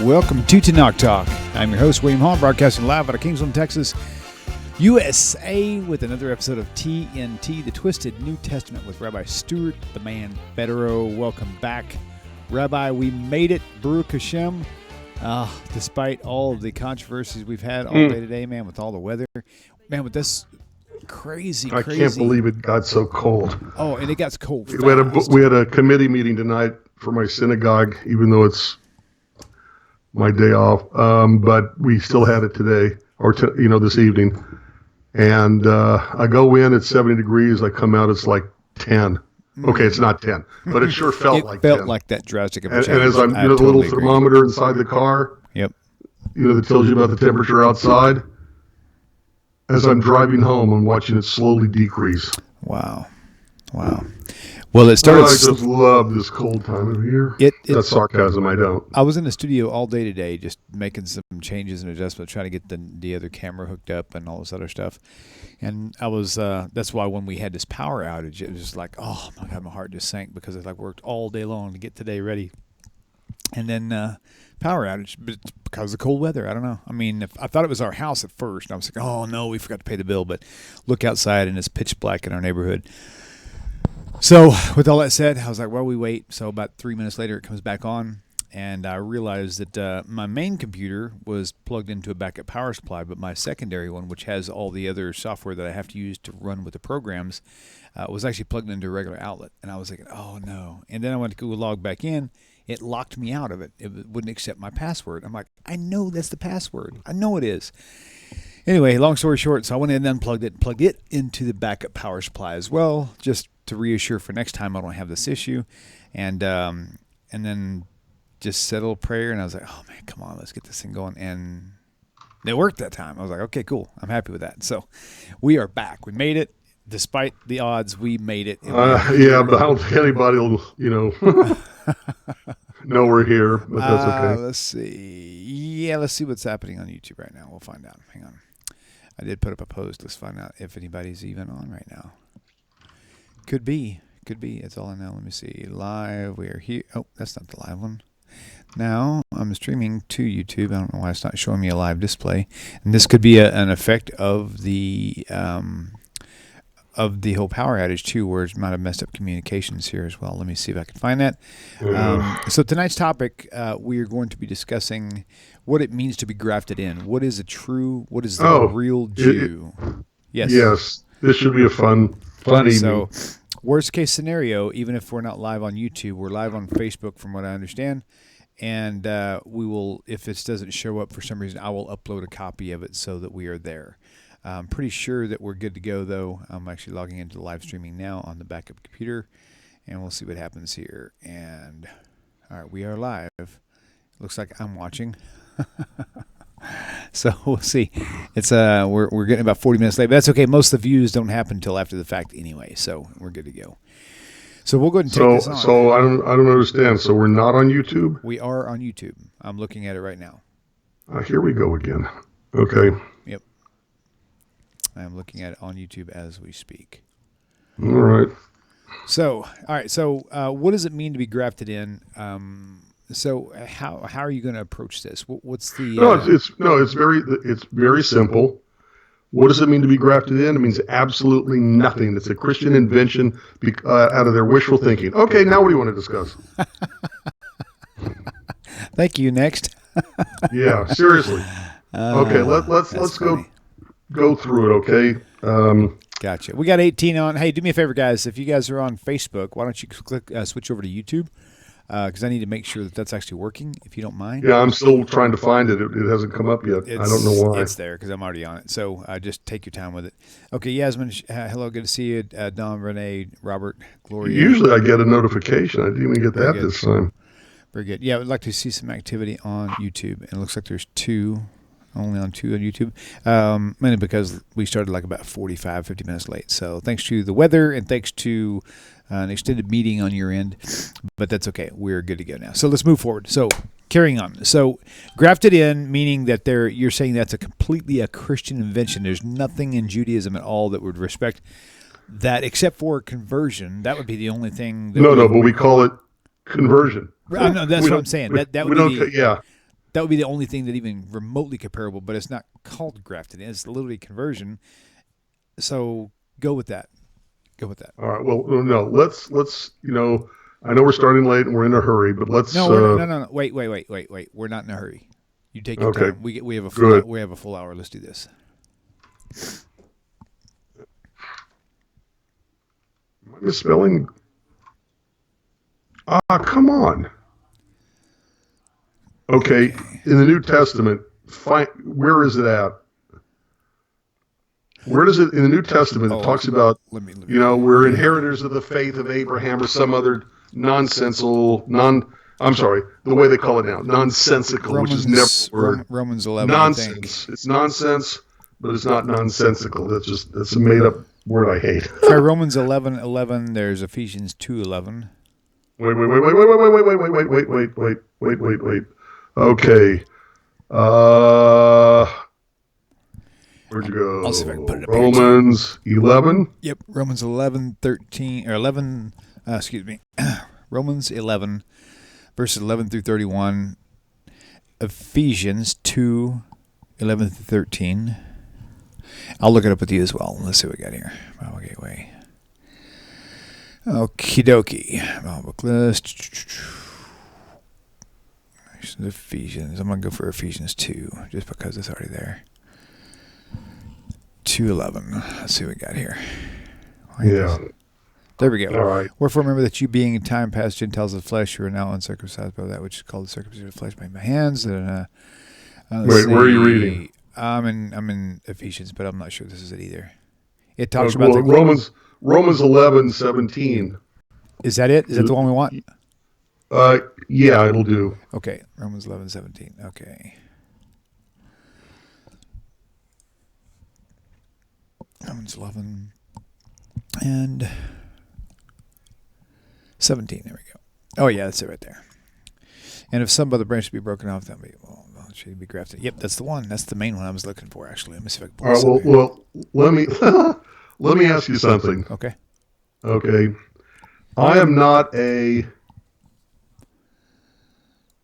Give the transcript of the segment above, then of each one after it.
Welcome to Tanakh Talk. I'm your host, William Hall, broadcasting live out of Kingsland, Texas, USA, with another episode of TNT, the Twisted New Testament, with Rabbi Stuart the Man Federow. Welcome back, Rabbi. We made it, Baruch Hashem. Despite all of the controversies we've had all day today, man, with all the weather, man, with this crazy. I can't believe it got so cold. Oh, and it got cold fast. We had a committee meeting tonight for my synagogue, even though it's my day off. But we still had it today, or this evening. And I go in at 70 degrees. I come out, it's like 10. Okay, it's not 10, but it sure felt like 10. It felt like that drastic of a change. And as I'm, the little thermometer inside the car, yep, that tells you about the temperature outside. As I'm driving home, I'm watching it slowly decrease. Wow. Well, it started. I just love this cold time of year. That's sarcasm. I don't. I was in the studio all day today, just making some changes and adjustments, trying to get the other camera hooked up and all this other stuff. And I was. That's why when we had this power outage, it was just like, oh my God, my heart just sank because I worked all day long to get today ready. And then power outage, but because of cold weather. I don't know. I mean, I thought it was our house at first. And I was like, oh no, we forgot to pay the bill. But look outside and it's pitch black in our neighborhood. So with all that said, I was like, well, we wait. So about 3 minutes later, it comes back on. And I realized that my main computer was plugged into a backup power supply, but my secondary one, which has all the other software that I have to use to run with the programs, was actually plugged into a regular outlet. And I was like, oh no. And then I went to go log back in. It locked me out of it. It wouldn't accept my password. I'm like, I know that's the password. I know it is. Anyway, long story short, so I went in and unplugged it and plugged it into the backup power supply as well, just to reassure for next time I don't have this issue. And then just said a little prayer, and I was like, oh man, come on, let's get this thing going. And it worked that time. I was like, okay, cool. I'm happy with that. So we are back. We made it. Despite the odds, we made it. But I don't think anybody will, know we're here, but that's okay. Let's see. Yeah, let's see what's happening on YouTube right now. We'll find out. Hang on. I did put up a post. Let's find out if anybody's even on right now. Could be. That's all I know. Let me see. Live. We are here. Oh, that's not the live one. Now I'm streaming to YouTube. I don't know why it's not showing me a live display. And this could be an effect of the whole power outage too, where it might have messed up communications here as well. Let me see if I can find that. So tonight's topic, we are going to be discussing what it means to be grafted in. What is the real Jew? Yes. This should be a fun evening. So worst case scenario, even if we're not live on YouTube, we're live on Facebook from what I understand. And we will, if this doesn't show up for some reason, I will upload a copy of it so that we are there. I'm pretty sure that we're good to go, though. I'm actually logging into the live streaming now on the backup computer, and we'll see what happens here. And all right, we are live. Looks like I'm watching. So we'll see. It's we're getting about 40 minutes late, but that's okay. Most of the views don't happen until after the fact anyway, so we're good to go. So we'll go ahead and take this on. So I don't understand. So we're not on YouTube? We are on YouTube. I'm looking at it right now. Here we go again. Okay. Yep. I'm looking at it on YouTube as we speak. All right. So, all right. So, what does it mean to be grafted in? So, how are you going to approach this? What's the? It's very simple. What does it mean to be grafted in? It means absolutely nothing. It's a Christian invention out of their wishful thinking. Okay, now what do you want to discuss? Thank you. Next. Yeah, seriously. Okay, let's go through it. Okay. Gotcha. We got 18 on. Hey, do me a favor, guys. If you guys are on Facebook, why don't you switch over to YouTube? Because I need to make sure that that's actually working, if you don't mind. Yeah, I'm still trying to find it. It hasn't come up yet. I don't know why. It's there because I'm already on it. So just take your time with it. Okay, Yasmin, hello, good to see you. Don, Renee, Robert, Gloria. Usually I get a notification. I didn't even get that this time. Very good. Yeah, I would like to see some activity on YouTube. And it looks like there's only on two on YouTube. Mainly because we started like about 45, 50 minutes late. So thanks to the weather and thanks to an extended meeting on your end, but that's okay. We're good to go now. So let's move forward. So carrying on. So grafted in, meaning that you're saying that's completely a Christian invention. There's nothing in Judaism at all that would respect that except for conversion. That would be the only thing. But we call it conversion. No, that's what I'm saying. That would be That would be the only thing that even remotely comparable, but it's not called grafted. It's literally conversion. So go with that. Go with that. All right. Well, no. Let's. I know we're starting late and we're in a hurry, but let's. No. Wait. We're not in a hurry. You take your time. We have a full hour. Let's do this. Am I misspelling? Come on. Okay. In the New Testament, where is it at? Where does it in the New Testament? It talks about we're inheritors of the faith of Abraham or some other nonsensical the way they call it now, nonsensical, which is never a word. Romans 11. Nonsense. It's nonsense, but it's not nonsensical. That's a made up word I hate. Try Romans 11:11. There's Ephesians 2:11. Wait. Okay. Where'd you go? I'll see if I can put it up Romans 11. Yep, Romans 11:13 or 11. Romans 11, verses 11 through 31. Ephesians 2:11 through 13. I'll look it up with you as well. Let's see what we got here. Bible Gateway. Okie dokie. Bible book list. Ephesians. I'm going to go for Ephesians 2 just because it's already there. 2:11. Let's see what we got here. Yeah. There we go. All right. Wherefore remember that you being in time past Gentiles of flesh, you are now uncircumcised by that which is called the circumcision of flesh made by hands. And, wait, where are you reading? I'm in Ephesians, but I'm not sure this is it either. It talks about Romans 11:17. Is that it? Is that the one we want? Yeah, it'll do. Okay, Romans 11:17. Okay. Romans 11 and 17. There we go. Oh, yeah, that's it right there. And if some other branch should be broken off, that it should be grafted. Yep, that's the one. That's the main one I was looking for, actually. Let me see if I can pull this up here. Well, let me ask you something. Okay. I am not I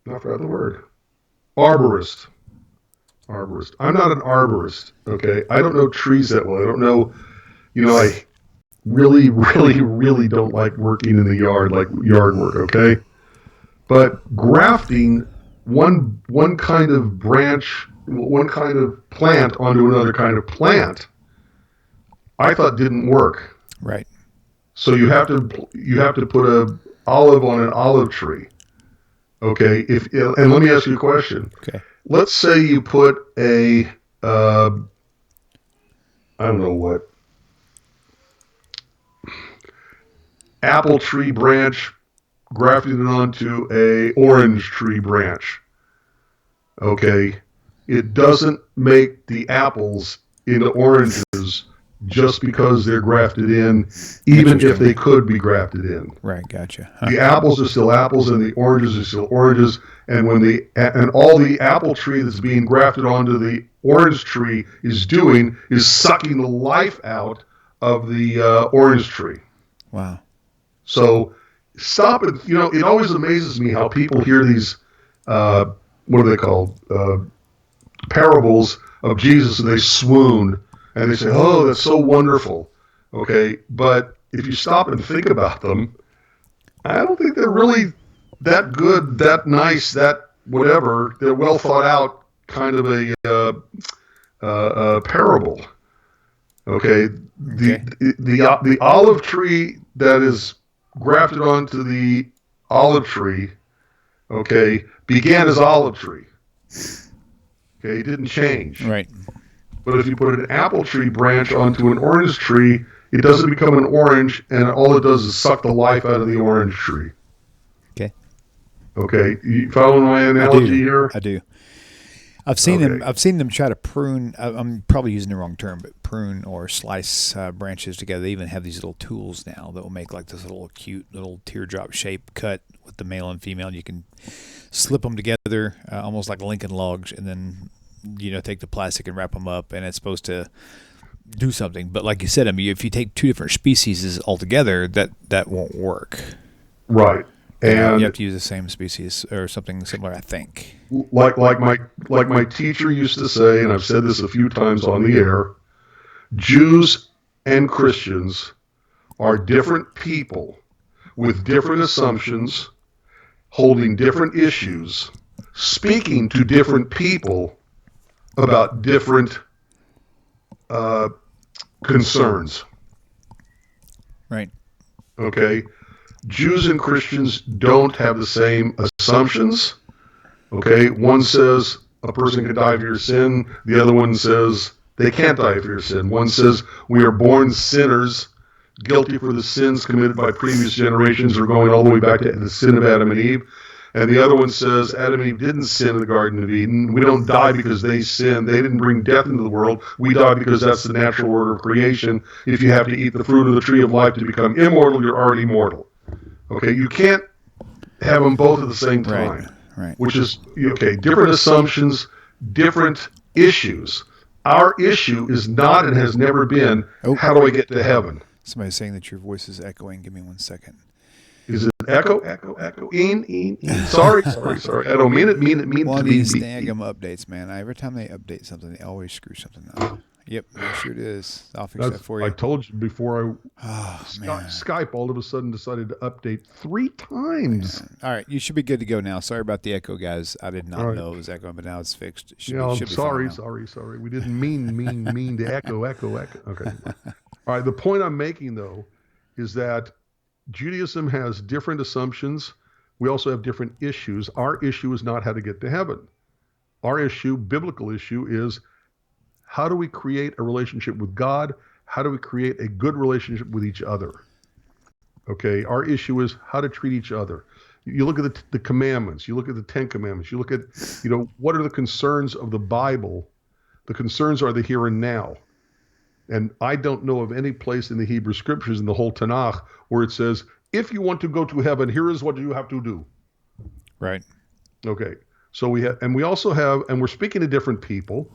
forgot the word. Arborist. I'm not an arborist, okay? I don't know trees that well. I don't know, I really, really, really don't like working in the yard, like yard work, okay? But grafting one kind of branch, one kind of plant onto another kind of plant, I thought didn't work. Right. So you have to put a olive on an olive tree. Okay, and let me ask you a question. Okay. Let's say you put a, I don't know what, apple tree branch, grafted it onto a orange tree branch. Okay, it doesn't make the apples into oranges just because they're grafted in, even if they could be grafted in. Right, gotcha. The apples are still apples, and the oranges are still oranges. And and all the apple tree that's being grafted onto the orange tree is doing is sucking the life out of the orange tree. Wow. So stop it. It always amazes me how people hear these, what are they called? Parables of Jesus, and they swoon. And they say, oh, that's so wonderful. Okay, but if you stop and think about them, I don't think they're really that good, that nice, that whatever. They're well thought out, kind of a parable. Okay, the olive tree that is grafted onto the olive tree, okay, began as olive tree. Okay, it didn't change. Right. But if you put an apple tree branch onto an orange tree, it doesn't become an orange, and all it does is suck the life out of the orange tree. Okay, you following my analogy here? I do. I've seen them try to prune. I'm probably using the wrong term, but prune or slice branches together. They even have these little tools now that will make like this little cute little teardrop shape cut with the male and female. You can slip them together almost like Lincoln logs, and then take the plastic and wrap them up, and it's supposed to do something. But like you said, if you take two different species altogether, that won't work. Right. And you have to use the same species or something similar, I think. like my teacher used to say, and I've said this a few times on the air, Jews and Christians are different people with different assumptions, holding different issues, speaking to different people about different concerns. Right. Okay? Jews and Christians don't have the same assumptions. Okay? One says a person can die for your sin. The other one says they can't die for your sin. One says we are born sinners, guilty for the sins committed by previous generations, or going all the way back to the sin of Adam and Eve. And the other one says Adam and Eve didn't sin in the Garden of Eden. We don't die because they sinned. They didn't bring death into the world. We die because that's the natural order of creation. If you have to eat the fruit of the tree of life to become immortal, you're already mortal. Okay, you can't have them both at the same time. Right. Which is, okay, different assumptions, different issues. Our issue is not and has never been, how do I get to heaven? Somebody's saying that your voice is echoing. Give me 1 second. Is it echo? In. Sorry. I don't mean it. One of these Snag'em updates, man. Every time they update something, they always screw something up. Yep, sure it is. I'll fix that for you. I told you before Skype all of a sudden decided to update 3 times. Man. All right, you should be good to go now. Sorry about the echo, guys. I did not know it was echoing, but now it's fixed. I'm sorry. We didn't mean to echo. Okay. All right, the point I'm making, though, is that Judaism has different assumptions. We also have different issues. Our issue is not how to get to heaven. Our issue, biblical issue, is how do we create a relationship with God? How do we create a good relationship with each other? Okay, our issue is how to treat each other. You look at the commandments. You look at the 10 commandments. You look at, what are the concerns of the Bible? The concerns are the here and now. And I don't know of any place in the Hebrew Scriptures, in the whole Tanakh, where it says, if you want to go to heaven, here is what you have to do. Right. Okay. So we also have, and we're speaking to different people.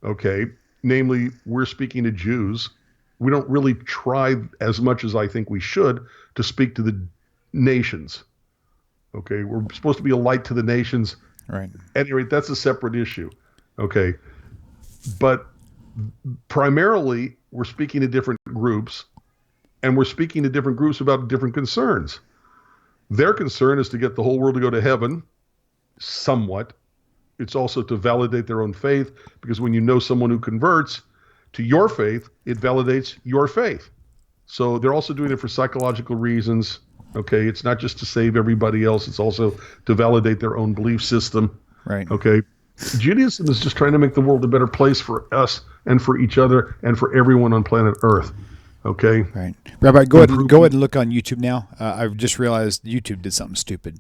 Okay. Namely, we're speaking to Jews. We don't really try as much as I think we should to speak to the nations. Okay. We're supposed to be a light to the nations. Right. At any rate, that's a separate issue. Okay. But primarily, we're speaking to different groups, and we're speaking to different groups about different concerns. Their concern is to get the whole world to go to heaven, somewhat. It's also to validate their own faith, because when you know someone who converts to your faith, it validates your faith. So they're also doing it for psychological reasons. Okay, it's not just to save everybody else. It's also to validate their own belief system. Right. Okay. Judaism is just trying to make the world a better place for us and for each other and for everyone on planet Earth. Okay? Right. Rabbi, go ahead and look on YouTube now. I've just realized YouTube did something stupid.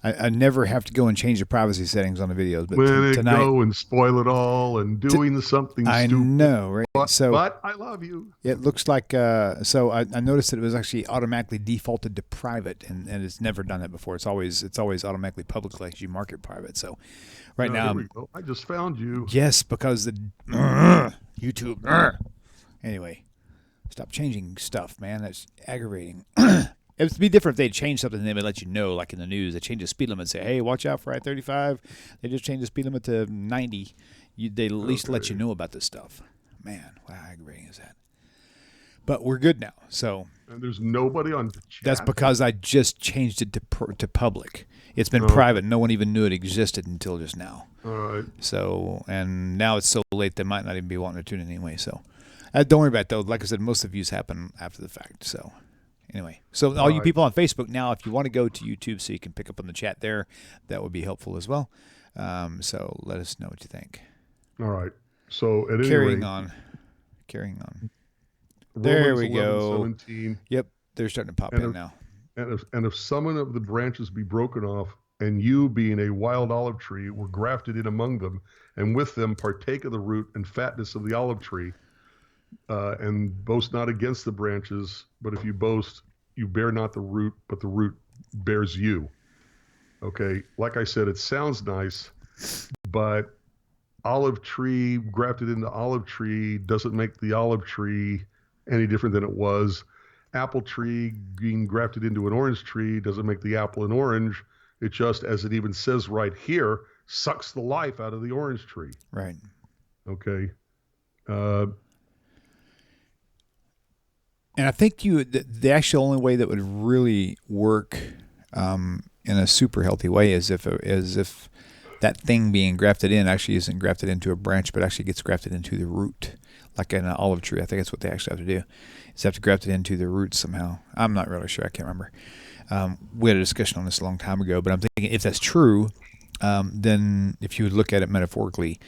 I never have to go and change the privacy settings on the videos, but tonight, go and spoil it all and doing something stupid. I know, right? But I love you. It looks like so I noticed that it was actually automatically defaulted to private, and it's never done that before. It's always automatically public, like you mark it private. So now here we go. I just found you. Yes, because the YouTube. Anyway, stop changing stuff, man. That's aggravating. It would be different if they'd change something and they would let you know, like in the news. They change the speed limit and say, hey, watch out for I-35. They just changed the speed limit to 90. They at least let you know about this stuff. Man, how aggravating is that? But we're good now. So and there's nobody on the chat. That's because I just changed it to public. It's been private. No one even knew it existed until just now. All right. So, and now it's so late they might not even be wanting to tune in anyway. So don't worry about it, though. Like I said, most of the views happen after the fact. So anyway, so all you people on Facebook now, if you want to go to YouTube so you can pick up on the chat there, that would be helpful as well. So let us know what you think. All right. So at any Carrying rate, on. There we go. 17. Yep, they're starting to pop in now. And if some of the branches be broken off, and you, being a wild olive tree, were grafted in among them, and with them partake of the root and fatness of the olive tree, and boast not against the branches, but if you boast, you bear not the root, but the root bears you. Okay, like I said, it sounds nice, but olive tree grafted into olive tree doesn't make the olive tree any different than it was. apple tree being grafted into an orange tree doesn't make the apple an orange. It just, as it even says right here, sucks the life out of the orange tree. Right. Okay. And I think the actual only way that would really work in a super healthy way is if that thing being grafted in actually isn't grafted into a branch, but actually gets grafted into the root, like in an olive tree. I think that's what they actually have to do. Is have to graft it into the root somehow. I'm not really sure. I can't remember. We had a discussion on this a long time ago, but I'm thinking if that's true, then if you would look at it metaphorically,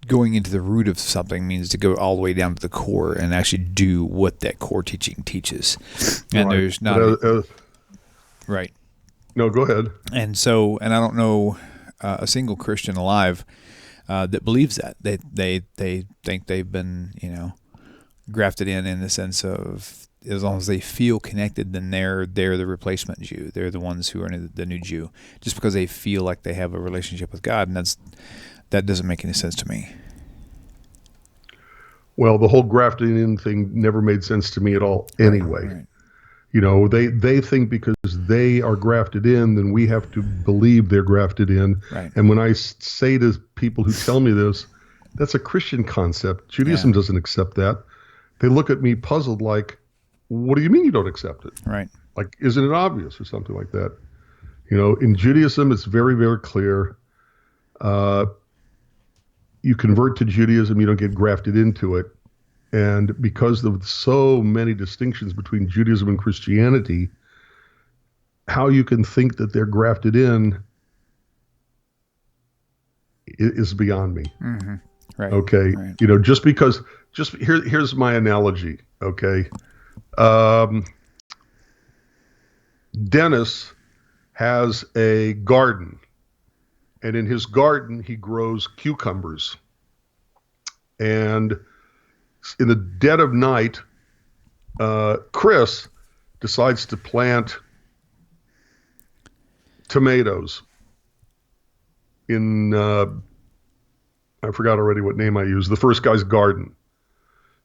going into the root of something means to go all the way down to the core and actually do what that core teaching teaches. And right. there's not right. No, go ahead. And so, and I don't know a single Christian alive that believes that. They think they've been, grafted in the sense of as long as they feel connected, then they're the replacement Jew. They're the ones who are the new Jew, just because they feel like they have a relationship with God, and that doesn't make any sense to me. Well, the whole grafting in thing never made sense to me at all anyway. Right. They think because they are grafted in, then we have to believe they're grafted in. Right. And when I say to people who tell me this, that's a Christian concept. Judaism doesn't accept that. They look at me puzzled like, what do you mean you don't accept it? Right. Like, isn't it obvious or something like that? In Judaism, it's very, very clear. You convert to Judaism, you don't get grafted into it. And because of so many distinctions between Judaism and Christianity, how you can think that they're grafted in is beyond me. Mm-hmm. Right. Okay. Right. Here's my analogy. Okay. Dennis has a garden, and in his garden, he grows cucumbers. And in the dead of night, Chris decides to plant tomatoes in, I forgot already what name I used, the first guy's garden.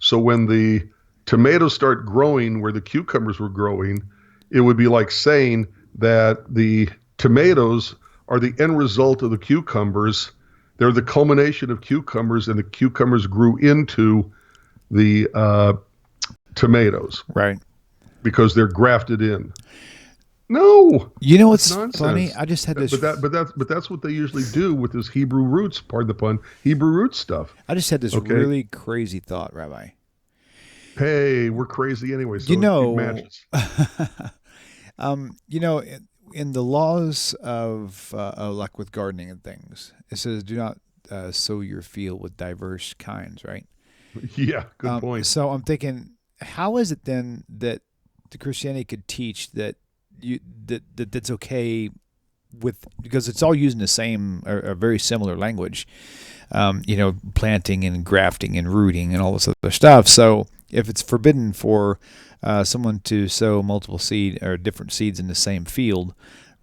So when the tomatoes start growing where the cucumbers were growing, it would be like saying that the tomatoes are the end result of the cucumbers. They're the culmination of cucumbers, and the cucumbers grew into the tomatoes. Right. Because they're grafted in. No. What's funny? I just had this. But that's what they usually do with this Hebrew roots, pardon the pun, Hebrew root stuff. I just had this really crazy thought, Rabbi. Hey, we're crazy anyway, so it matches. In the laws of like with gardening and things, it says do not sow your field with diverse kinds, right? Yeah, good point. So I'm thinking, how is it then that the Christianity could teach that that's okay with, because it's all using the same or very similar language, planting and grafting and rooting and all this other stuff. So if it's forbidden for someone to sow multiple seed or different seeds in the same field,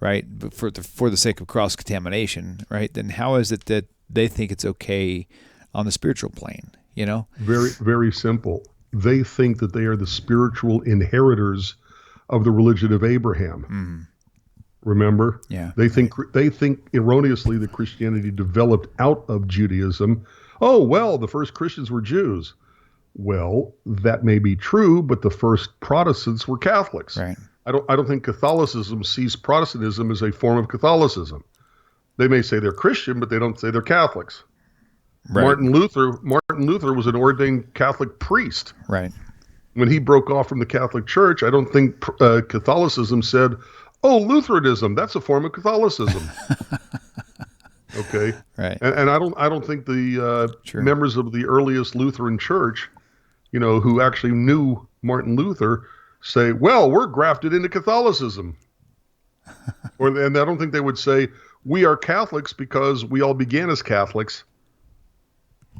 right, but for the sake of cross contamination, right, then how is it that they think it's okay on the spiritual plane? Very, very simple. They think that they are the spiritual inheritors of the religion of Abraham. Mm-hmm. Remember? Yeah. They think erroneously that Christianity developed out of Judaism. Oh, well, the first Christians were Jews. Well, that may be true, but the first Protestants were Catholics. Right. I don't think Catholicism sees Protestantism as a form of Catholicism. They may say they're Christian, but they don't say they're Catholics. Right. Martin Luther was an ordained Catholic priest. Right. When he broke off from the Catholic Church, I don't think Catholicism said, "Oh, Lutheranism, that's a form of Catholicism." Okay. Right. And I don't think the members of the earliest Lutheran Church, who actually knew Martin Luther, say, "Well, we're grafted into Catholicism," and I don't think they would say, "We are Catholics because we all began as Catholics."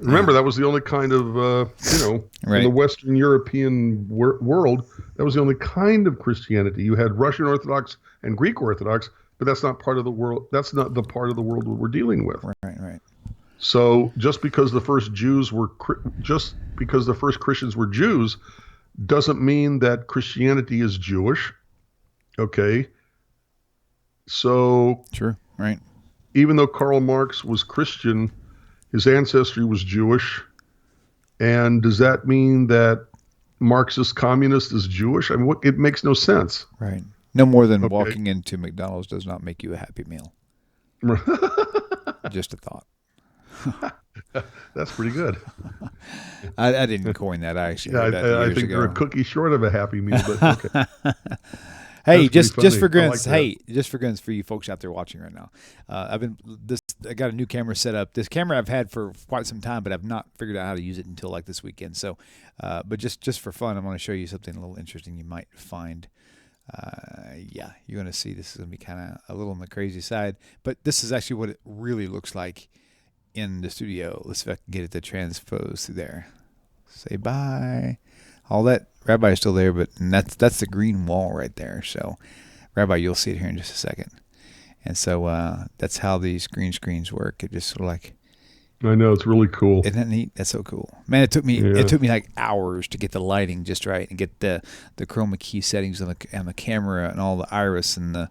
Remember, that was the only kind of, right. in the Western European world, that was the only kind of Christianity. You had Russian Orthodox and Greek Orthodox, but that's not part of the world. That's not the part of the world we're dealing with. Right. So just because the first Christians were Jews, doesn't mean that Christianity is Jewish. Okay. So Sure. Right. even though Karl Marx was Christian, his ancestry was Jewish. And does that mean that Marxist communist is Jewish? I mean, it makes no sense. Right. No more than Okay. walking into McDonald's does not make you a Happy Meal. Just a thought. That's pretty good. I didn't coin that. I actually heard that I years think ago. you're a cookie short of a Happy Meal, but okay. Hey, That's pretty just for funny. I grins. like that. Hey, just for grins for you folks out there watching right now. I got a new camera set up. This camera I've had for quite some time, but I've not figured out how to use it until like this weekend. So, but just for fun, I'm going to show you something a little interesting you might find. Yeah, you're going to see this is going to be kind of a little on the crazy side, but this is actually what it really looks like in the studio. Let's see if I can get it to transpose through there. Say bye. All that. Rabbi is still there, but that's the green wall right there. So, Rabbi, you'll see it here in just a second. And so that's how these green screens work. It just sort of like. I know, it's really cool. Isn't that neat? That's so cool, man. It took me like hours to get the lighting just right and get the chroma key settings on the camera and all the iris and the.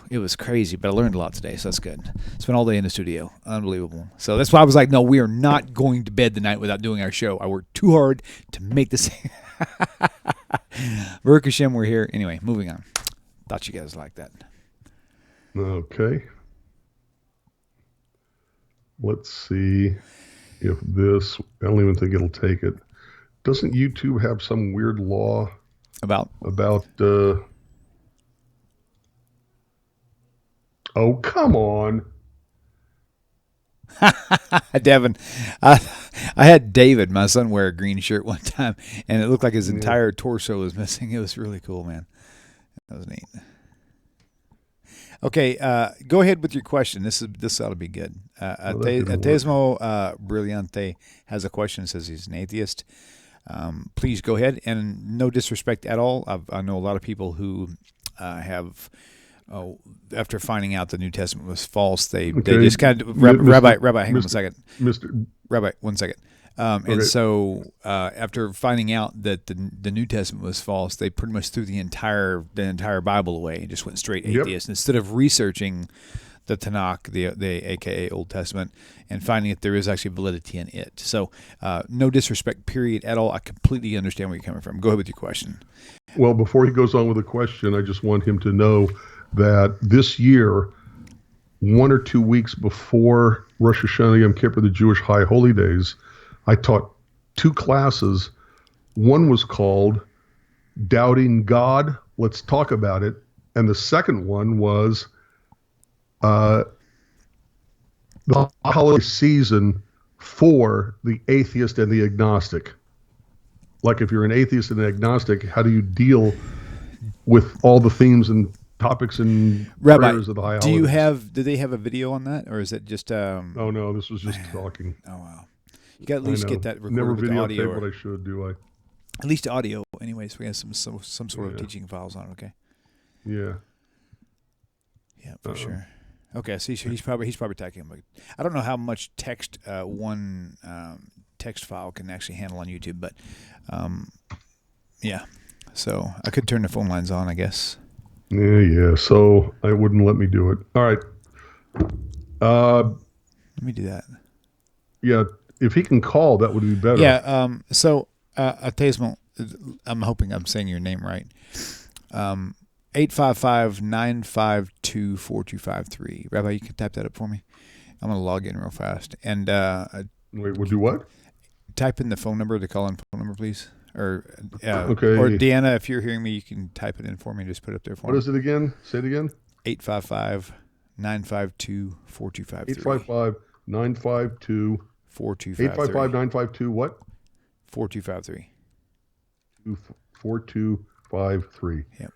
It was crazy, but I learned a lot today, so that's good. Spent all day in the studio. Unbelievable. So that's why I was like, no, we are not going to bed tonight without doing our show. I worked too hard to make this. Baruch Hashem, we're here. Anyway, moving on. Thought you guys liked that. Okay. Let's see if this, I don't even think it'll take it. Doesn't YouTube have some weird law About oh, come on. Devin, I had David, my son, wear a green shirt one time, and it looked like his entire torso was missing. It was really cool, man. That was neat. Okay, go ahead with your question. This ought to be good. Atesmo Brillante has a question. Says he's an atheist. Please go ahead, and no disrespect at all. I know a lot of people who have. Oh, after finding out the New Testament was false, they just kind of Rabbi, hang on 1 second, Rabbi, 1 second. And so after finding out that the New Testament was false, they pretty much threw the entire Bible away and just went straight atheist instead of researching the Tanakh, the AKA Old Testament, and finding that there is actually validity in it. So no disrespect, period, at all. I completely understand where you're coming from. Go ahead with your question. Well, before he goes on with the question, I just want him to know that this year, 1 or 2 weeks before Rosh Hashanah, Yom Kippur, the Jewish High Holy Days, I taught 2 classes. One was called Doubting God, Let's Talk About It. And the second one was the holiday season for the atheist and the agnostic. Like if you're an atheist and an agnostic, how do you deal with all the themes and topics and prayers of the high holidays? Do they have a video on that, or is it just? Oh no, this was just talking. Oh wow, you got to at least get that recorded Never with the audio. videotape what I should, do I? At least audio, anyways. We have some sort of teaching files on it. Okay. Yeah. Yeah, for sure. Okay, see, so he's probably typing. I don't know how much text one text file can actually handle on YouTube, but yeah. So I could turn the phone lines on, I guess. Yeah. So I wouldn't let me do it. All right. Let me do that. Yeah, if he can call, that would be better. Yeah. So Atesmo, I'm hoping I'm saying your name right. 855-952-4253. Rabbi, you can type that up for me. I'm going to log in real fast. And wait, we'll do what? Type in the phone number, the call-in phone number, please. Or okay. Or Deanna, if you're hearing me, you can type it in for me and just put it up there for me. What is it again? Say it again. 855-952-4253. 855-952. 4253. 855-952 what? 4253. 4253. Yep.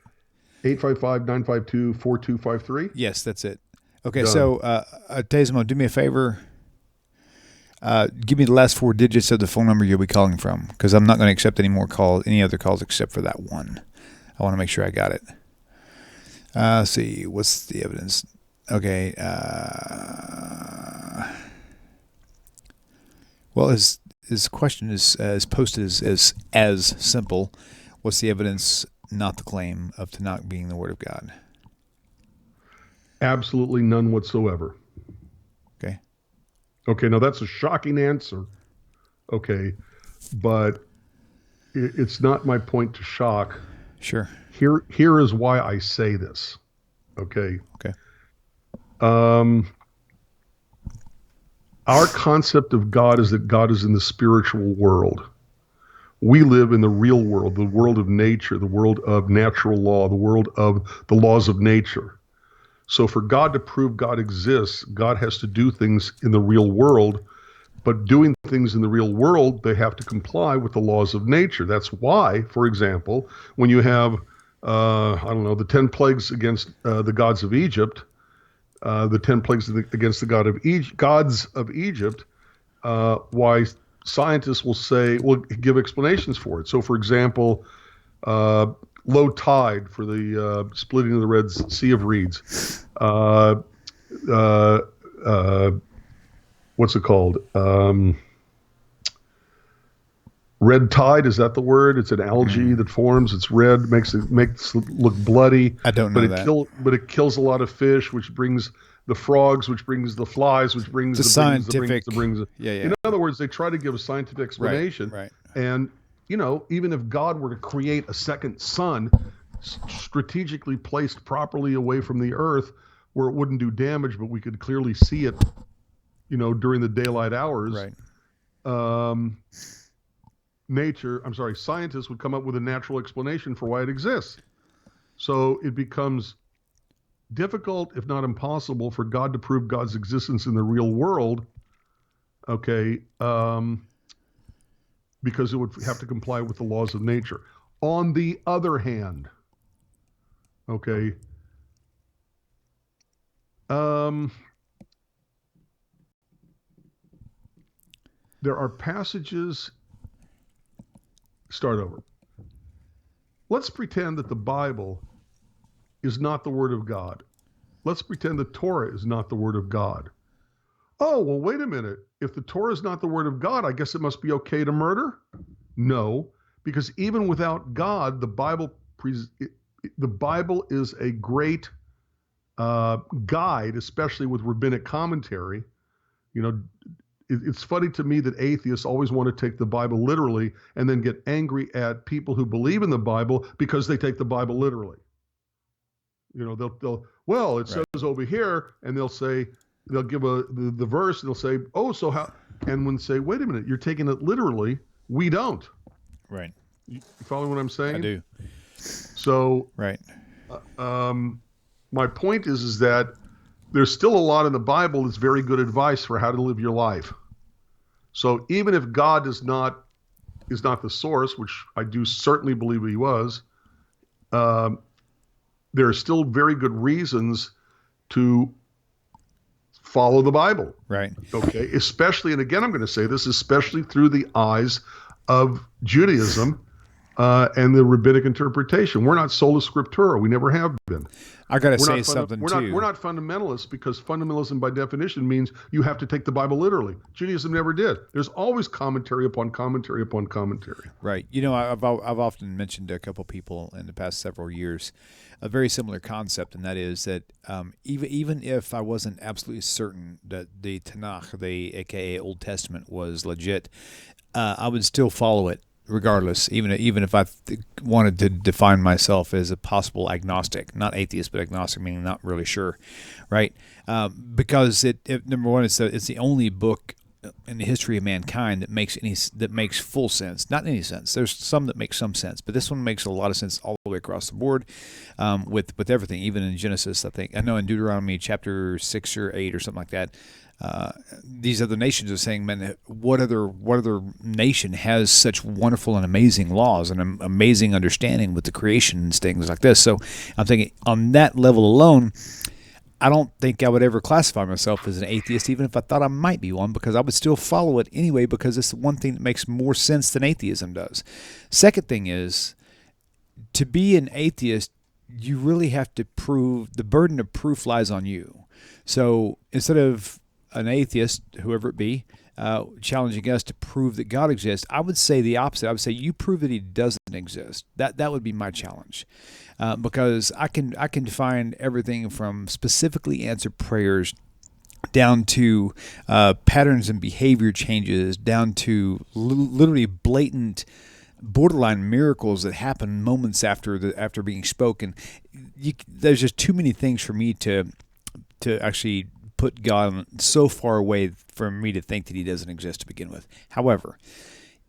855-952-4253? Yes, that's it. Okay, Done. So Tezmo, do me a favor. Give me the last 4 digits of the phone number you'll be calling from, because I'm not going to accept any other calls except for that one. I want to make sure I got it. Let's see, what's the evidence? Okay. Well, his question is posted as simple. What's the evidence, not the claim, of Tanakh being the Word of God? Absolutely none whatsoever. Okay. Okay, now that's a shocking answer. Okay, but it's not my point to shock. Sure. Here is why I say this. Okay. Okay. Our concept of God is that God is in the spiritual world. We live in the real world, the world of nature, the world of natural law, the world of the laws of nature. So for God to prove God exists, God has to do things in the real world, but doing things in the real world, they have to comply with the laws of nature. That's why, for example, when you have, the 10 plagues against the gods of Egypt, the 10 plagues against the gods of Egypt, why scientists will give explanations for it. So, for example, low tide for the splitting of the Red Sea of Reeds. What's it called? Red tide, is that the word? It's an algae that forms. It's red, makes it look bloody. I don't know that. But it kills a lot of fish, which brings the frogs, which brings the flies, which brings the scientific. Yeah. In other words, they try to give a scientific explanation. Right. And even if God were to create a second sun, strategically placed properly away from the earth, where it wouldn't do damage, but we could clearly see it, during the daylight hours. Right. Scientists would come up with a natural explanation for why it exists. So it becomes difficult, if not impossible, for God to prove God's existence in the real world, okay, because it would have to comply with the laws of nature. On the other hand, okay, there are passages. Start over. Let's pretend that the Bible is not the Word of God. Let's pretend the Torah is not the Word of God. Oh, well, wait a minute. If the Torah is not the Word of God, I guess it must be okay to murder? No, because even without God, the Bible is a great guide, especially with rabbinic commentary. It's funny to me that atheists always want to take the Bible literally and then get angry at people who believe in the Bible because they take the Bible literally. It says over here, and they'll give the verse, and they'll say, oh, so how? And when say, wait a minute, you're taking it literally. We don't. Right. You follow what I'm saying? I do. So. Right. My point is that there's still a lot in the Bible that's very good advice for how to live your life. So even if God is not the source, which I do certainly believe he was, there are still very good reasons to follow the Bible. Right. Okay. Especially, and again, I'm going to say this, especially through the eyes of Judaism and the rabbinic interpretation. We're not sola scriptura. We never have been. I got to say something too. We're not fundamentalists, because fundamentalism by definition means you have to take the Bible literally. Judaism never did. There's always commentary upon commentary upon commentary. Right. I've often mentioned to a couple people in the past several years a very similar concept, and that is that even if I wasn't absolutely certain that the Tanakh, the AKA Old Testament, was legit, I would still follow it regardless, even if I wanted to define myself as a possible agnostic, not atheist, but agnostic, meaning not really sure, right? Because number one, it's the only book in the history of mankind that makes full sense. Not any sense. There's some that make some sense, but this one makes a lot of sense all the way across the board, with everything. Even in Genesis, I know in Deuteronomy chapter 6 or 8 or something like that. These other nations are saying, man, what other nation has such wonderful and amazing laws and amazing understanding with the creation and things like this? So I'm thinking on that level alone, I don't think I would ever classify myself as an atheist, even if I thought I might be one, because I would still follow it anyway, because it's the one thing that makes more sense than atheism does. Second thing is, to be an atheist, you really have to prove, the burden of proof lies on you. So instead of an atheist, whoever it be, challenging us to prove that God exists. I would say the opposite. I would say you prove that He doesn't exist. That would be my challenge, because I can find everything from specifically answered prayers down to patterns and behavior changes, down to literally blatant, borderline miracles that happen moments after being spoken. There's just too many things for me to actually put God so far away for me to think that He doesn't exist to begin with. However,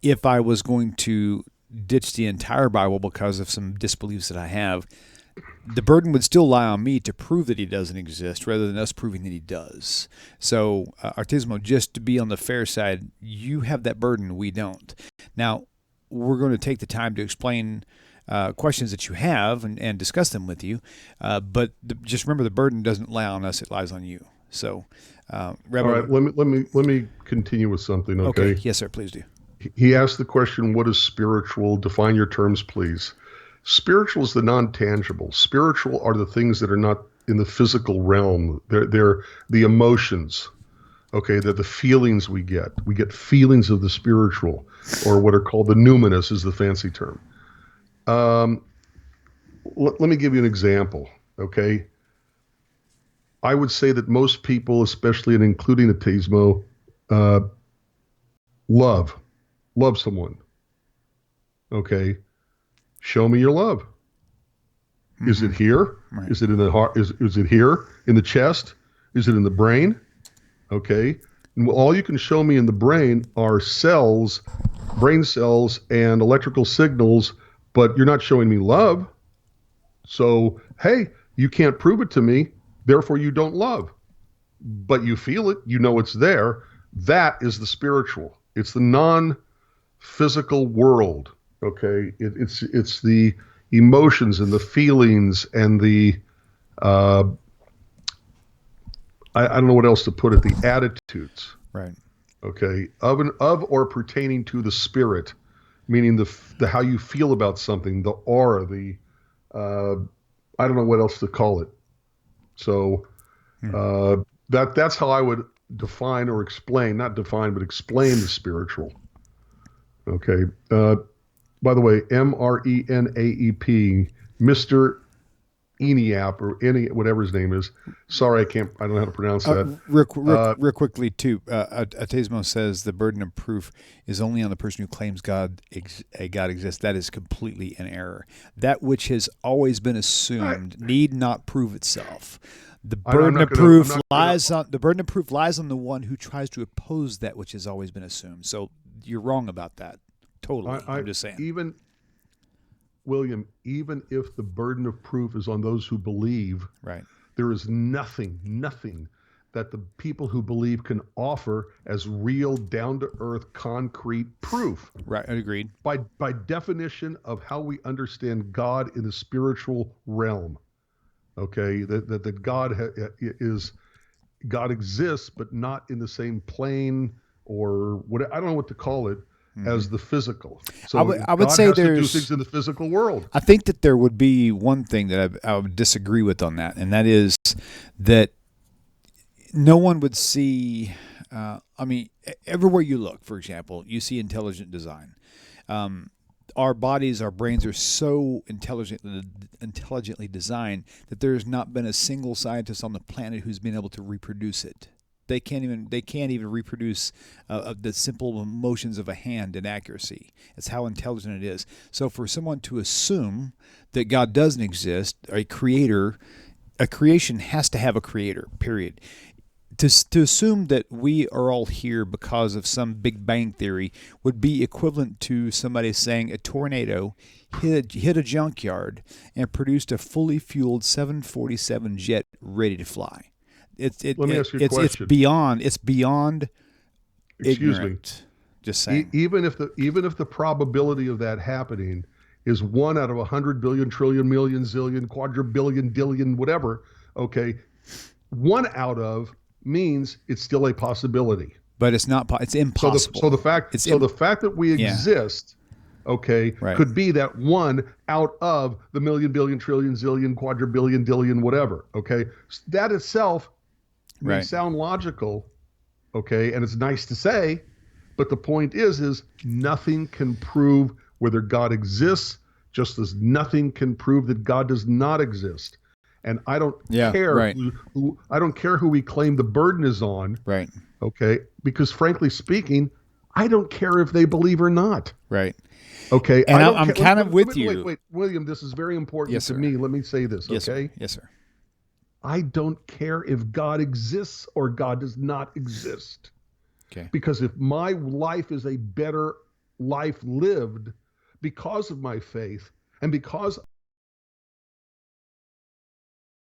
if I was going to ditch the entire Bible because of some disbeliefs that I have, the burden would still lie on me to prove that He doesn't exist rather than us proving that He does. So, Artismo, just to be on the fair side, you have that burden, we don't. Now, we're going to take the time to explain questions that you have and discuss them with you, but just remember the burden doesn't lie on us, it lies on you. So, Rabbi, all right, let me continue with something, okay? Yes, sir, please do. He asked the question, what is spiritual? Define your terms, please. Spiritual is the non-tangible. Spiritual are the things that are not in the physical realm. They're the emotions. Okay, they're the feelings we get. We get feelings of the spiritual, or what are called the numinous is the fancy term. Let me give you an example, okay? I would say that most people, especially and including Ateismo, love someone. Okay? Show me your love. Mm-hmm. Is it here? Right. Is it in the heart? Is it here in the chest? Is it in the brain? Okay. And all you can show me in the brain are cells, brain cells, and electrical signals, but you're not showing me love. So, hey, you can't prove it to me, therefore you don't love. But you feel it, you know it's there. That is the spiritual. It's the non-physical world. Okay, it's the emotions and the feelings and the I don't know what else to put it. The attitudes, right? Okay, of or pertaining to the spirit, meaning the how you feel about something, the aura, the I don't know what else to call it. So that's how I would define or explain, not define, but explain the spiritual. Okay. By the way, MRENAEP, Mr. Eniap, or any whatever his name is. Sorry, I don't know how to pronounce that. Real quickly, too, Ateismo says the burden of proof is only on the person who claims God exists. That is completely an error. That which has always been assumed need not prove itself. The burden of proof lies on the one who tries to oppose that which has always been assumed. So you're wrong about that. Totally. I'm just saying. William, even if the burden of proof is on those who believe, right, there is nothing that the people who believe can offer as real, down-to-earth, concrete proof. Right, agreed. By definition of how we understand God in the spiritual realm, okay, that God exists, but not in the same plane or what, I don't know what to call it. As the physical. So I would say has to do things in the physical world. I think that there would be one thing that I would disagree with on that, and that is that no one would see, everywhere you look, for example, you see intelligent design. Our bodies, our brains are so intelligently designed that there has not been a single scientist on the planet who's been able to reproduce it. They can't even reproduce the simple motions of a hand in accuracy. It's how intelligent it is. So for someone to assume that God doesn't exist, a creation has to have a creator, period. To assume that we are all here because of some Big Bang theory would be equivalent to somebody saying a tornado hit a junkyard and produced a fully fueled 747 jet ready to fly. Let me ask you a question. It's beyond Excuse ignorant. Me. Just saying. Even if the probability of that happening is 1 out of 100 billion, trillion, million, zillion, quadrillion, dillion, whatever, okay, 1 out of means it's still a possibility. But it's not. It's impossible. So the fact that we exist, okay, right, could be that 1 out of the million, billion, trillion, zillion, quadrillion, dillion, whatever. Okay, that itself may sound logical, Okay, and it's nice to say, but the point is nothing can prove whether God exists, just as nothing can prove that God does not exist. And I don't care right. I don't care who we claim the burden is on. Right. Okay, because frankly speaking, I don't care if they believe or not. Right. Okay, And I don't I'm care. kind of with you. Wait, William, this is very important Yes, to sir. me. Let me say this, Yes, okay? sir. Yes, sir. I don't care if God exists or God does not exist. Okay. Because if my life is a better life lived because of my faith and because of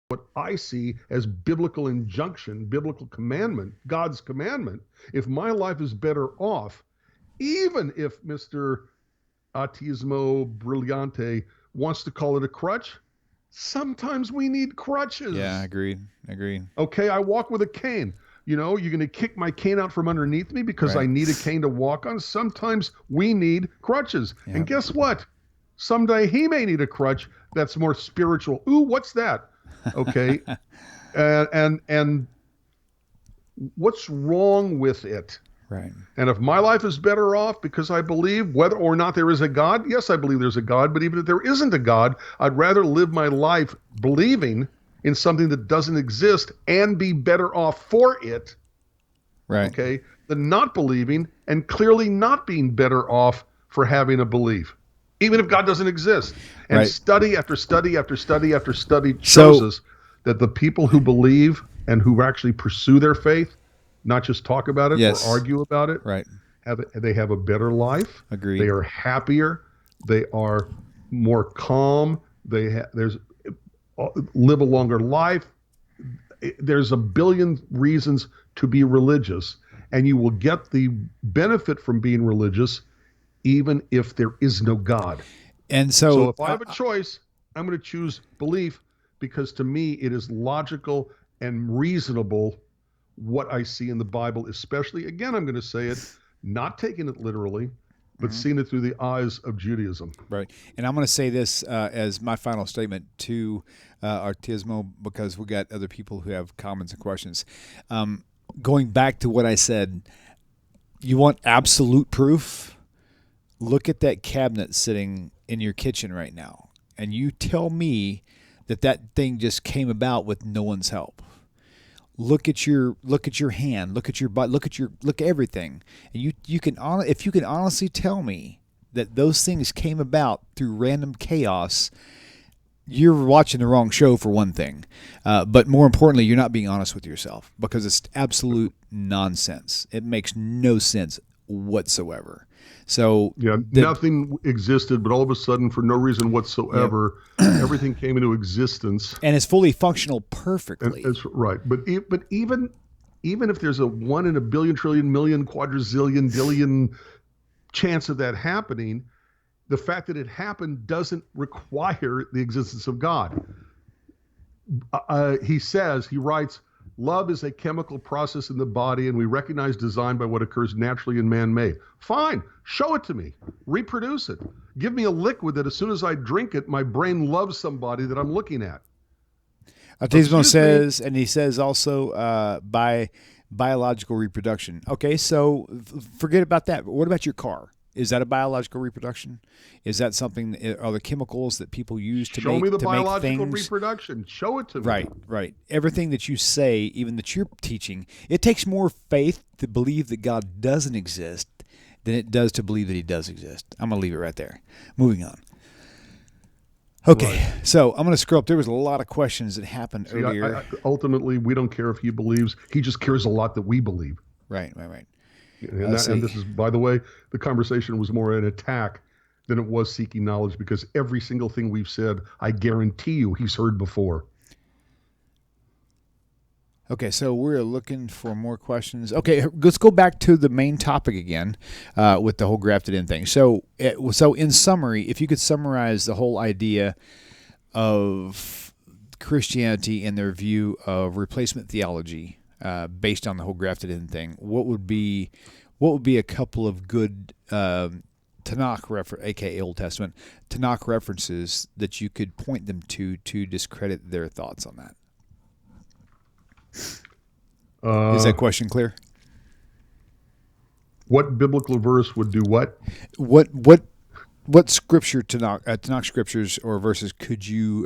what I see as biblical injunction, biblical commandment, God's commandment, if my life is better off, even if Mr. Autismo Brillante wants to call it a crutch, sometimes we need crutches. Yeah, agreed. Okay, I walk with a cane. You know, you're going to kick my cane out from underneath me because I need a cane to walk on. Sometimes we need crutches. Yep. And guess what? Someday he may need a crutch that's more spiritual. Ooh, what's that? Okay. and what's wrong with it? Right. And if my life is better off because I believe whether or not there is a God, yes, I believe there's a God, but even if there isn't a God, I'd rather live my life believing in something that doesn't exist and be better off for it, Right. okay, than not believing and clearly not being better off for having a belief, even if God doesn't exist. And study after study after study after study shows us that the people who believe and who actually pursue their faith, not just talk about it or argue about it, they have a better life. Agreed. They are happier. They are more calm. There's live a longer life. There's a billion reasons to be religious, and you will get the benefit from being religious even if there is no God. And so if I have a choice, I'm going to choose belief because to me it is logical and reasonable what I see in the Bible, especially, again, I'm going to say it, not taking it literally, but seeing it through the eyes of Judaism. Right. And I'm going to say this as my final statement to Artismo, because we got other people who have comments and questions. Going back to what I said, you want absolute proof? Look at that cabinet sitting in your kitchen right now, and you tell me that thing just came about with no one's help. Look at your hand, look at your butt, look at everything, and if you can honestly tell me that those things came about through random chaos, you're watching the wrong show for one thing, but more importantly, you're not being honest with yourself because it's absolute nonsense. It makes no sense whatsoever. So nothing existed, but all of a sudden, for no reason whatsoever, everything came into existence, and it's fully functional perfectly. That's right. But even if there's a 1 in a billion, trillion, million, quadrazillion, dillion chance of that happening, the fact that it happened doesn't require the existence of God. He writes, love is a chemical process in the body, and we recognize design by what occurs naturally and man-made. Fine, show it to me. Reproduce it. Give me a liquid that as soon as I drink it, my brain loves somebody that I'm looking at. Artismo says, and he says also by biological reproduction. Okay, so forget about that. What about your car? Is that a biological reproduction? Is that something? Are the chemicals that people use to show me the biological reproduction? Show it to me. Right. Everything that you say, even that you're teaching, it takes more faith to believe that God doesn't exist than it does to believe that He does exist. I'm gonna leave it right there. Moving on. Okay, so I'm going to scroll up. There was a lot of questions that happened earlier. Ultimately, we don't care if he believes. He just cares a lot that we believe. Right. And this is, by the way, the conversation was more an attack than it was seeking knowledge, because every single thing we've said, I guarantee you, he's heard before. Okay, so we're looking for more questions. Okay, let's go back to the main topic again with the whole grafted in thing. So in summary, if you could summarize the whole idea of Christianity and their view of replacement theology based on the whole grafted in thing, what would be a couple of good Tanakh aka Old Testament Tanakh references that you could point them to discredit their thoughts on that? Is that question clear? What biblical verse would do what? What scripture Tanakh scriptures or verses could you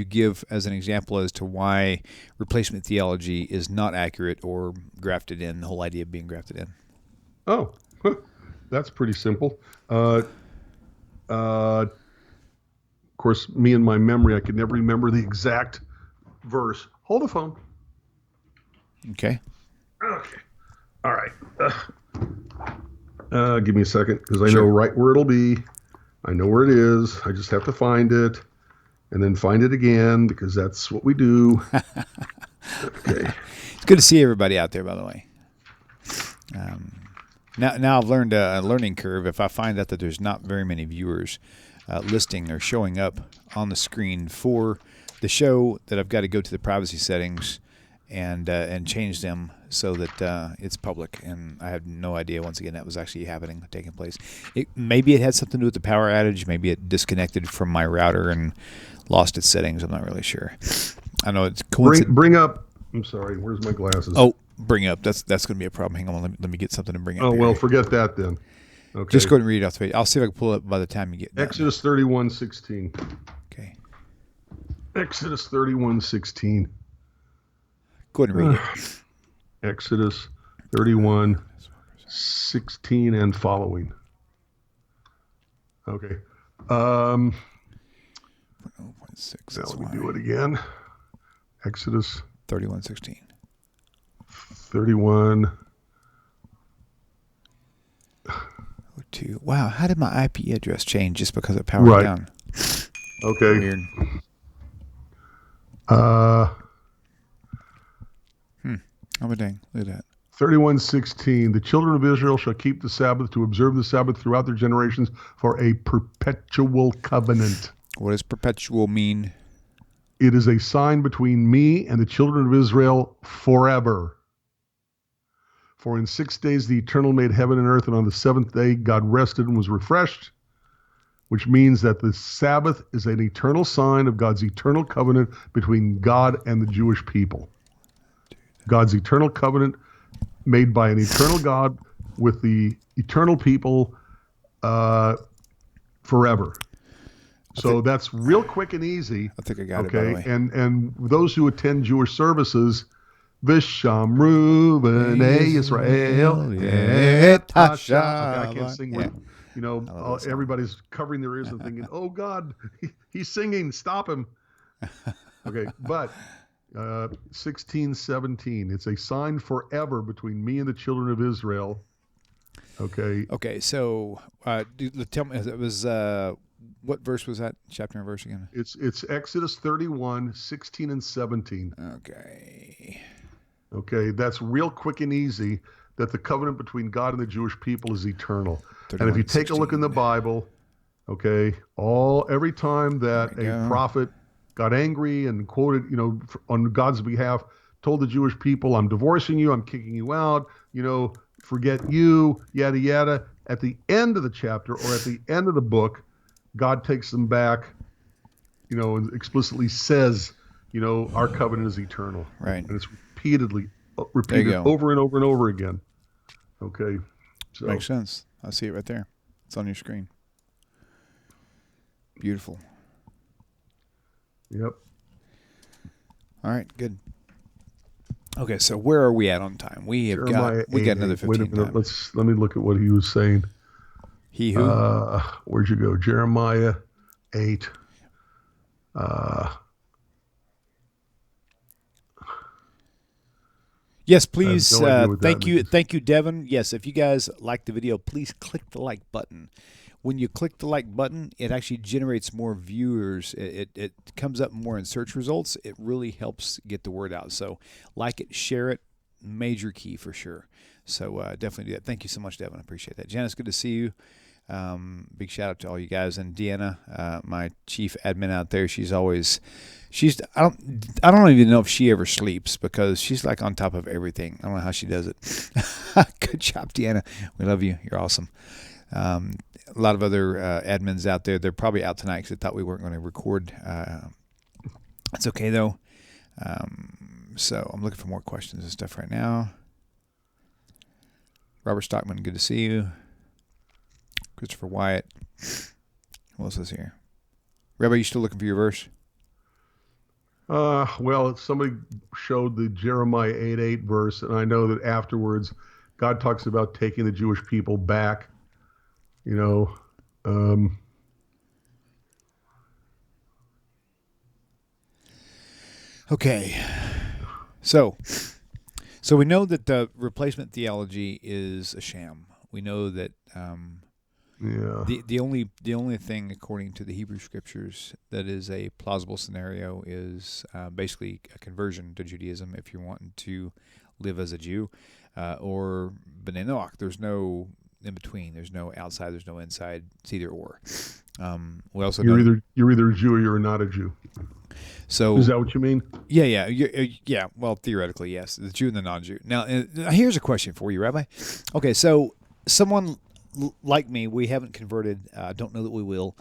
give as an example as to why replacement theology is not accurate or grafted in, the whole idea of being grafted in? Oh, that's pretty simple. Of course, me and my memory, I could never remember the exact verse. Hold the phone. Okay. Okay. All right. Give me a second, because I Sure. know right where it'll be. I know where it is. I just have to find it and then find it again, because that's what we do. Okay. It's good to see everybody out there, by the way. Now I've learned a learning curve. If I find out that there's not very many viewers listing or showing up on the screen for the show, that I've got to go to the privacy settings and change them so that it's public. And I have no idea, once again, that was actually taking place. Maybe it had something to do with the power outage. Maybe it disconnected from my router and lost its settings. I'm not really sure. I know it's coincidence. Bring up. I'm sorry. Where's my glasses? Oh, bring up. That's going to be a problem. Hang on. Let me get something to bring up. Oh, here. well, forget that then. Okay. Just go ahead and read it off the page. I'll see if I can pull it up by the time you get done. Exodus 31:16. Okay. Exodus 31:16. Go ahead and read it. Exodus 31:16 and following. Okay. 0.6. Now let me do it again. Exodus 31:16. 31. 02. Wow, how did my IP address change just because it powered down? Okay. Weird. Oh, my dang. Look at that. 31:16. The children of Israel shall keep the Sabbath, to observe the Sabbath throughout their generations, for a perpetual covenant. What does perpetual mean? It is a sign between me and the children of Israel forever. For in 6 days the Eternal made heaven and earth, and on the seventh day God rested and was refreshed, which means that the Sabbath is an eternal sign of God's eternal covenant between God and the Jewish people. God's eternal covenant made by an eternal God with the eternal people forever. So that's real quick and easy. I think I got it, by the way. And those who attend Jewish services, Vishamru b'nei Yisrael et Hashem. Okay, I can't sing with, everybody's covering their ears and thinking, oh God, he's singing, stop him. Okay, but 16:17, it's a sign forever between me and the children of Israel. Okay. Okay, so tell me, it was what verse was that? Chapter and verse again? It's Exodus 31:16 and 17. Okay, that's real quick and easy, that the covenant between God and the Jewish people is eternal. And if you take a look in the Bible, okay, every time that a prophet got angry and quoted, on God's behalf, told the Jewish people, I'm divorcing you, I'm kicking you out, forget you, yada, yada. At the end of the chapter or at the end of the book, God takes them back, and explicitly says, our covenant is eternal. Right. And it's repeated over and over and over again. Okay. So makes sense. I see it right there. It's on your screen. Beautiful. Yep. All right, good. Okay, so where are we at on time? We got another 15 Wait a minute. Let me look at what he was saying. He who? Where'd you go? Jeremiah 8. Yes, please. Thank you, Devin. Yes, if you guys like the video, please click the like button. When you click the like button, it actually generates more viewers. It comes up more in search results. It really helps get the word out. So like it, share it, major key for sure. So definitely do that. Thank you so much, Devin. I appreciate that. Janice, good to see you. Big shout out to all you guys, and Deanna, my chief admin out there. I don't even know if she ever sleeps, because she's like on top of everything. I don't know how she does it. Good job, Deanna. We love you. You're awesome. A lot of other admins out there. They're probably out tonight because they thought we weren't going to record. It's okay though. So I'm looking for more questions and stuff right now. Robert Stockman, good to see you. Christopher Wyatt. What else is here? Rabbi, you still looking for your verse? Well, somebody showed the Jeremiah 8:8 verse, and I know that afterwards God talks about taking the Jewish people back. You know, Okay. So we know that the replacement theology is a sham. We know that yeah. the only thing, according to the Hebrew Scriptures, that is a plausible scenario is basically a conversion to Judaism if you're wanting to live as a Jew, or B'nai Noach. There's no in between. There's no outside. There's no inside. It's either or. We also know You're either a Jew or you're not a Jew. So is that what you mean? Yeah. Well, theoretically, yes, the Jew and the non-Jew. Now, here's a question for you, Rabbi. Okay, so someone like me, we haven't converted. Don't know that we will.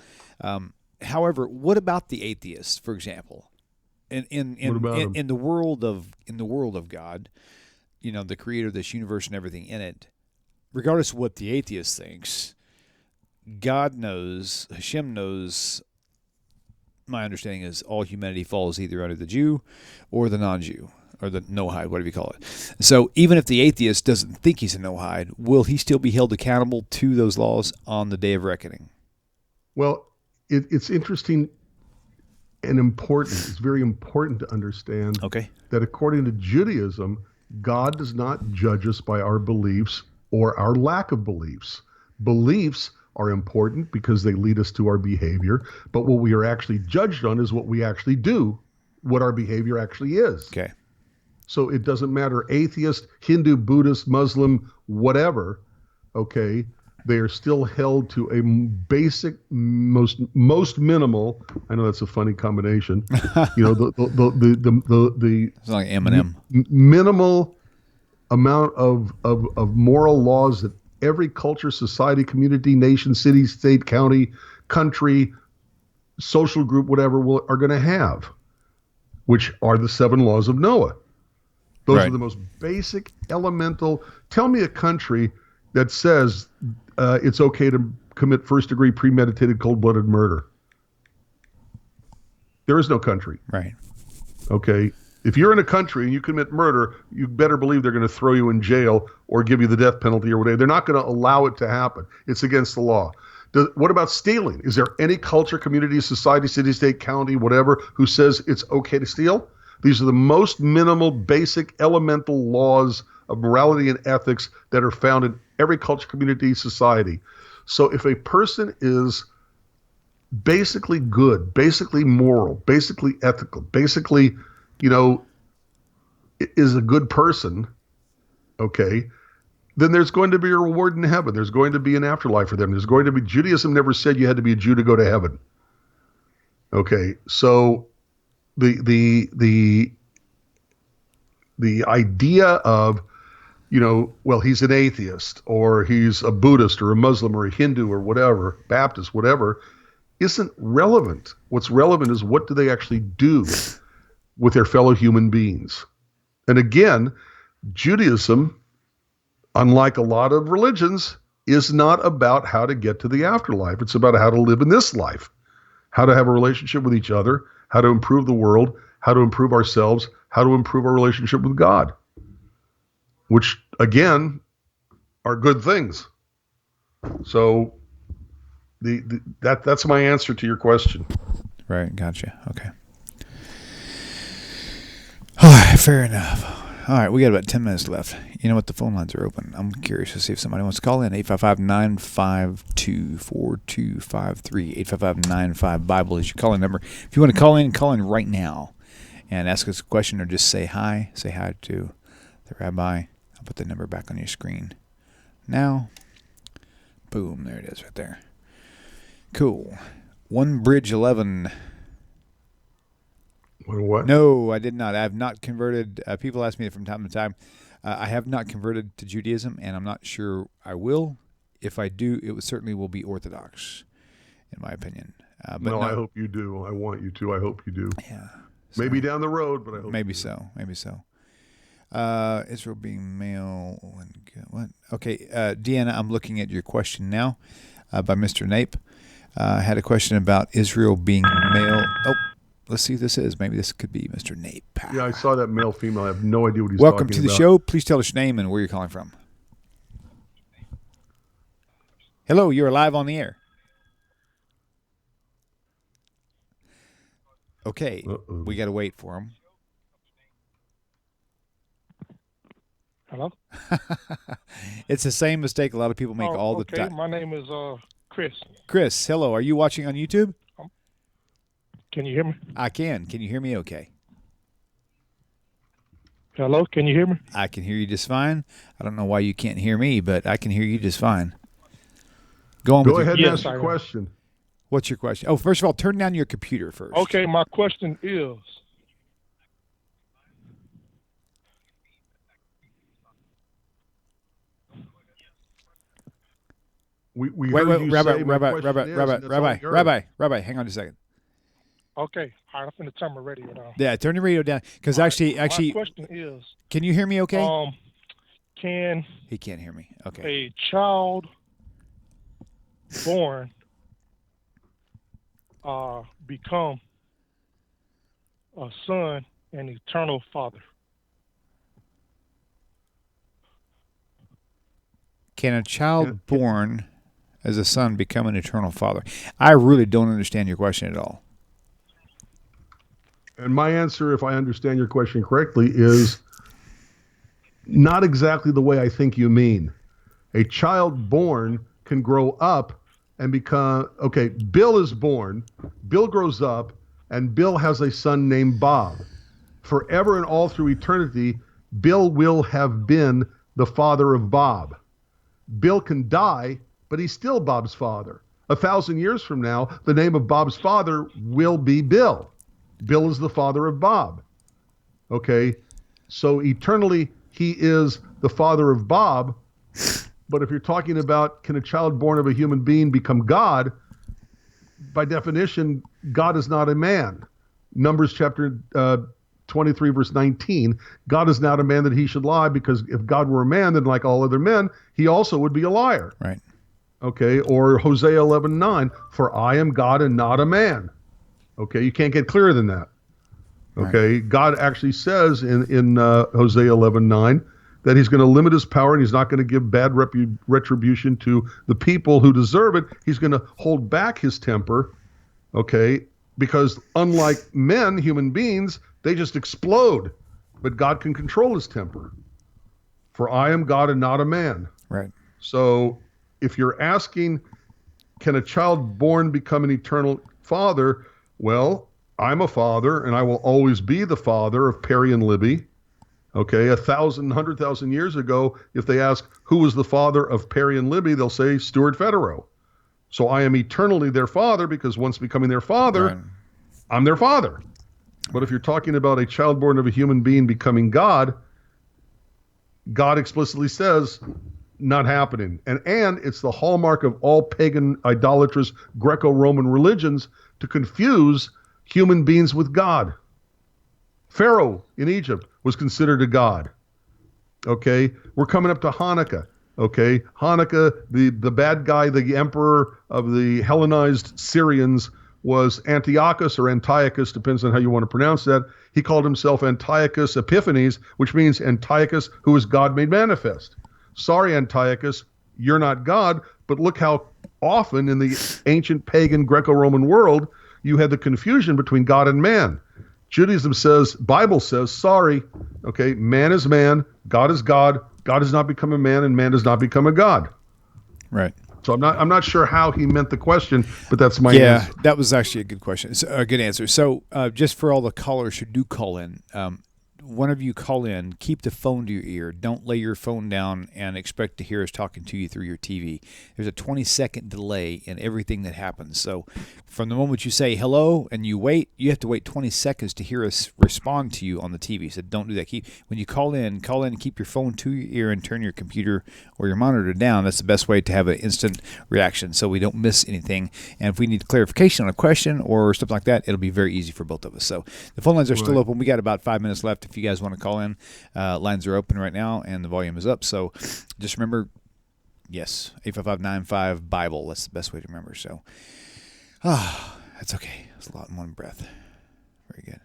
However, what about the atheists, for example? In the world of God, the creator of this universe and everything in it, regardless of what the atheist thinks, God knows, Hashem knows. My understanding is all humanity falls either under the Jew or the non-Jew, or the no-hide, whatever you call it. So even if the atheist doesn't think he's a no-hide, will he still be held accountable to those laws on the day of reckoning? Well, it's interesting and important. It's very important to understand that according to Judaism, God does not judge us by our beliefs or our lack of beliefs. Beliefs are important because they lead us to our behavior, but what we are actually judged on is what we actually do, what our behavior actually is. Okay. So it doesn't matter, atheist, Hindu, Buddhist, Muslim, whatever, okay, they are still held to a basic, most minimal, I know that's a funny combination, it's like Eminem. Minimal amount of moral laws that every culture, society, community, nation, city, state, county, country, social group, whatever, are going to have, which are the 7 laws of Noah. Those are the most basic, elemental. Tell me a country that says it's okay to commit first-degree premeditated, cold-blooded murder. There is no country. Right. Okay. If you're in a country and you commit murder, you better believe they're going to throw you in jail or give you the death penalty or whatever. They're not going to allow it to happen. It's against the law. What about stealing? Is there any culture, community, society, city, state, county, whatever, who says it's okay to steal? These are the most minimal, basic, elemental laws of morality and ethics that are found in every culture, community, society. So if a person is basically good, basically moral, basically ethical, basically is a good person, okay, then there's going to be a reward in heaven. There's going to be an afterlife for them. There's going to be, Judaism never said you had to be a Jew to go to heaven. Okay, so the idea of, well, he's an atheist, or he's a Buddhist, or a Muslim, or a Hindu, or whatever, Baptist, whatever, isn't relevant. What's relevant is what do they actually do with their fellow human beings. And again, Judaism, unlike a lot of religions, is not about how to get to the afterlife. It's about how to live in this life, how to have a relationship with each other, how to improve the world, how to improve ourselves, how to improve our relationship with God, which, again, are good things. So that's my answer to your question. Right, gotcha. Okay. All right, fair enough. All right, we got about 10 minutes left. You know what? The phone lines are open. I'm curious to see if somebody wants to call in. 855-952-4253. 855-95-BIBLE is your calling number. If you want to call in right now and ask us a question or just say hi. Say hi to the rabbi. I'll put the number back on your screen now. Boom, there it is right there. Cool. One Bridge 11. What? No, I did not. I have not converted. People ask me from time to time. I have not converted to Judaism, and I'm not sure I will. If I do, it certainly will be Orthodox, in my opinion. But no, I hope you do. I want you to. I hope you do. Yeah. So, maybe down the road, but I hope maybe so. Maybe so. Israel being male. What? Okay, Deanna, I'm looking at your question now by Mr. Nape. Had a question about Israel being male. Oh, let's see who this is. Maybe this could be Mr. Nape. Yeah, I saw that male female. I have no idea what he's Welcome talking to the about. show. Please tell us your name and where you're calling from. Hello, you're live on the air. Okay, we got to wait for him. Hello? It's the same mistake a lot of people make all the time. My name is Chris. Chris, hello. Are you watching on YouTube? Can you hear me? I can. Can you hear me okay? Hello? Can you hear me? I can hear you just fine. I don't know why you can't hear me, but I can hear you just fine. Go ahead and ask your question. What's your question? Oh, first of all, turn down your computer first. Okay, my question is, we wait, heard you Rabbi, say Rabbi, hang on just a second. okay, all right, I'm finna turn my radio down. Yeah, turn your radio down, because actually, my question is, can you hear me okay? Can he can't hear me. Okay. a child born become a son and eternal father? Can a child born as a son become an eternal father? I really don't understand your question at all. And my answer, if I understand your question correctly, is not exactly the way I think you mean. A child born can grow up and become, okay, Bill is born, Bill grows up, and Bill has a son named Bob. Forever and all through eternity, Bill will have been the father of Bob. Bill can die, but he's still Bob's father. 1,000 years from now, the name of Bob's father will be Bill. Bill is the father of Bob. Okay? So eternally, he is the father of Bob. But if you're talking about, can a child born of a human being become God? By definition, God is not a man. Numbers chapter 23, verse 19, God is not a man that he should lie, because if God were a man, then like all other men, he also would be a liar. Right. Okay, or Hosea 11:9, for I am God and not a man. Okay, you can't get clearer than that. Okay, right. God actually says in Hosea 11:9 that he's going to limit his power and he's not going to give bad retribution to the people who deserve it. He's going to hold back his temper, okay, because unlike men, human beings, they just explode. But God can control his temper. For I am God and not a man. Right. So if you're asking, can a child born become an eternal father? Well, I'm a father, and I will always be the father of Perry and Libby. Okay, 100,000 years ago, if they ask who was the father of Perry and Libby, they'll say Stuart Federow. So I am eternally their father, because once becoming their father, right, I'm their father. But if you're talking about a child born of a human being becoming God, God explicitly says, not happening. And it's the hallmark of all pagan, idolatrous, Greco-Roman religions to confuse human beings with God. Pharaoh in Egypt was considered a god. Okay, we're coming up to Hanukkah. Okay, Hanukkah, the bad guy, the emperor of the Hellenized Syrians was Antiochus or Antiochus, depends on how you want to pronounce that. He called himself Antiochus Epiphanes, which means Antiochus, who is God made manifest. Sorry, Antiochus, you're not God, but look how often in the ancient pagan Greco-Roman world you had the confusion between God and man. Judaism says, Bible says, sorry, okay, man is man, God is God. God does not become a man, and man does not become a god. Right. So I'm not sure how he meant the question, but that's my answer. Yeah, that was actually a good question. A good answer. So just for all the callers who do call in, whenever you call in, keep the phone to your ear. Don't lay your phone down and expect to hear us talking to you through your TV. There's a 20-second delay in everything that happens. So from the moment you say hello and you wait, you have to wait 20 seconds to hear us respond to you on the TV. So don't do that. When you call in and keep your phone to your ear and turn your computer or your monitor down. That's the best way to have an instant reaction so we don't miss anything. And if we need clarification on a question or something like that, it'll be very easy for both of us. So the phone lines are still open. We got about 5 minutes left. If if you guys want to call in, lines are open right now and the volume is up. So just remember, yes, 855-95 Bible. That's the best way to remember. So, that's okay. It's a lot in one breath. Very good.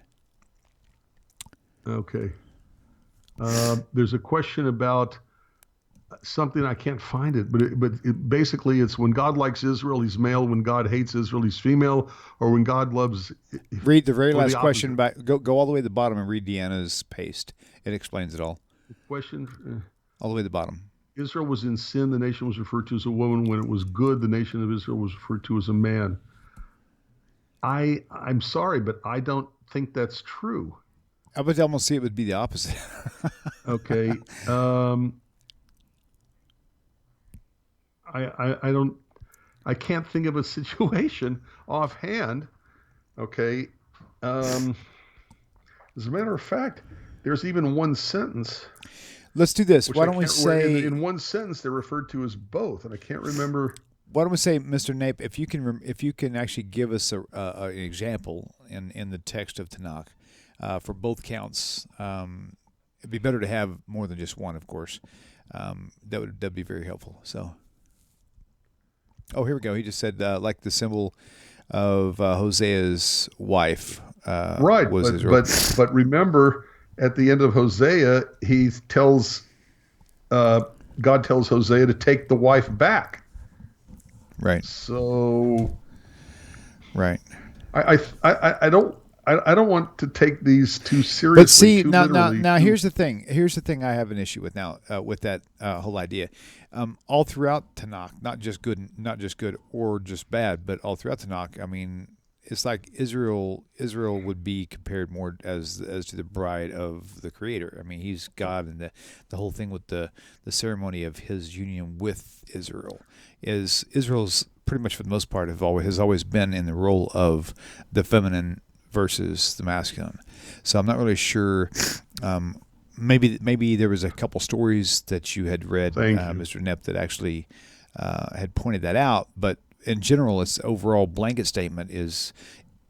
Okay. There's a question about something, I can't find it, but basically it's when God likes Israel, he's male. When God hates Israel, he's female. Or when God loves. Read the very last question. Go all the way to the bottom and read Deanna's paste. It explains it all. The question. All the way to the bottom. Israel was in sin. The nation was referred to as a woman. When it was good, the nation of Israel was referred to as a man. I'm sorry, but I don't think that's true. I would almost see it would be the opposite. Okay. I can't think of a situation offhand. Okay. As a matter of fact, there's even one sentence. Let's do this. Why don't we say in one sentence they're referred to as both, and I can't remember. Why don't we say, Mr. Nape, if you can actually give us an example in the text of Tanakh for both counts. It'd be better to have more than just one, of course. That'd be very helpful. So, here we go. He just said like the symbol of Hosea's wife. Right, was Israel. But remember, at the end of Hosea, he tells God tells Hosea to take the wife back. Right. So. Right. I don't want to take these too seriously. But see, now here's the thing. Here's the thing I have an issue with now with that whole idea. All throughout Tanakh, not just good or just bad, but all throughout Tanakh, I mean, it's like Israel would be compared more as to the bride of the Creator. I mean, he's God, and the whole thing with the ceremony of his union with Israel is Israel's pretty much for the most part has always been in the role of the feminine versus the masculine. So I'm not really sure. Maybe there was a couple stories that you had read, Mr. Nepp, that actually had pointed that out. But in general, its overall blanket statement is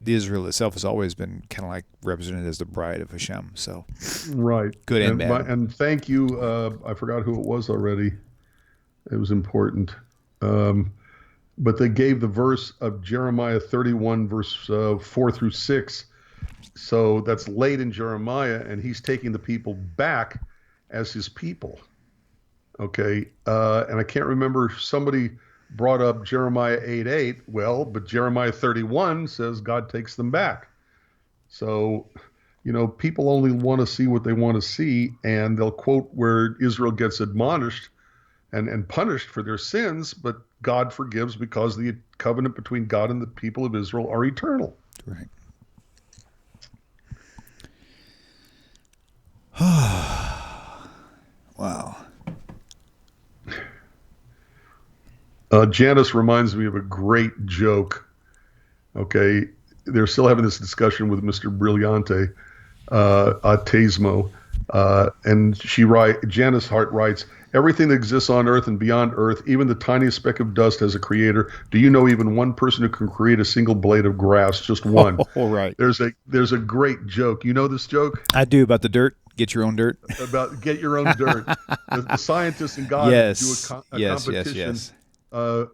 the Israel itself has always been kind of like represented as the bride of Hashem. So right, good and bad. And thank you. I forgot who it was already. It was important. But they gave the verse of Jeremiah 31, verse 4 through 6. So that's late in Jeremiah, and he's taking the people back as his people. Okay, and I can't remember, somebody brought up Jeremiah 8:8. Well, but Jeremiah 31 says God takes them back. So, people only want to see what they want to see, and they'll quote where Israel gets admonished and punished for their sins, but God forgives because the covenant between God and the people of Israel are eternal. Right. Wow. Janice reminds me of a great joke. Okay, they're still having this discussion with Mr. Brillante, Atesmo, and Janice Hart writes, everything that exists on earth and beyond earth, even the tiniest speck of dust, has a creator. Do you know even one person who can create a single blade of grass? Just one. Oh, right. There's a great joke. You know this joke? I do, about the dirt. Get your own dirt. About get your own dirt. The scientists and God do a competition. Yes.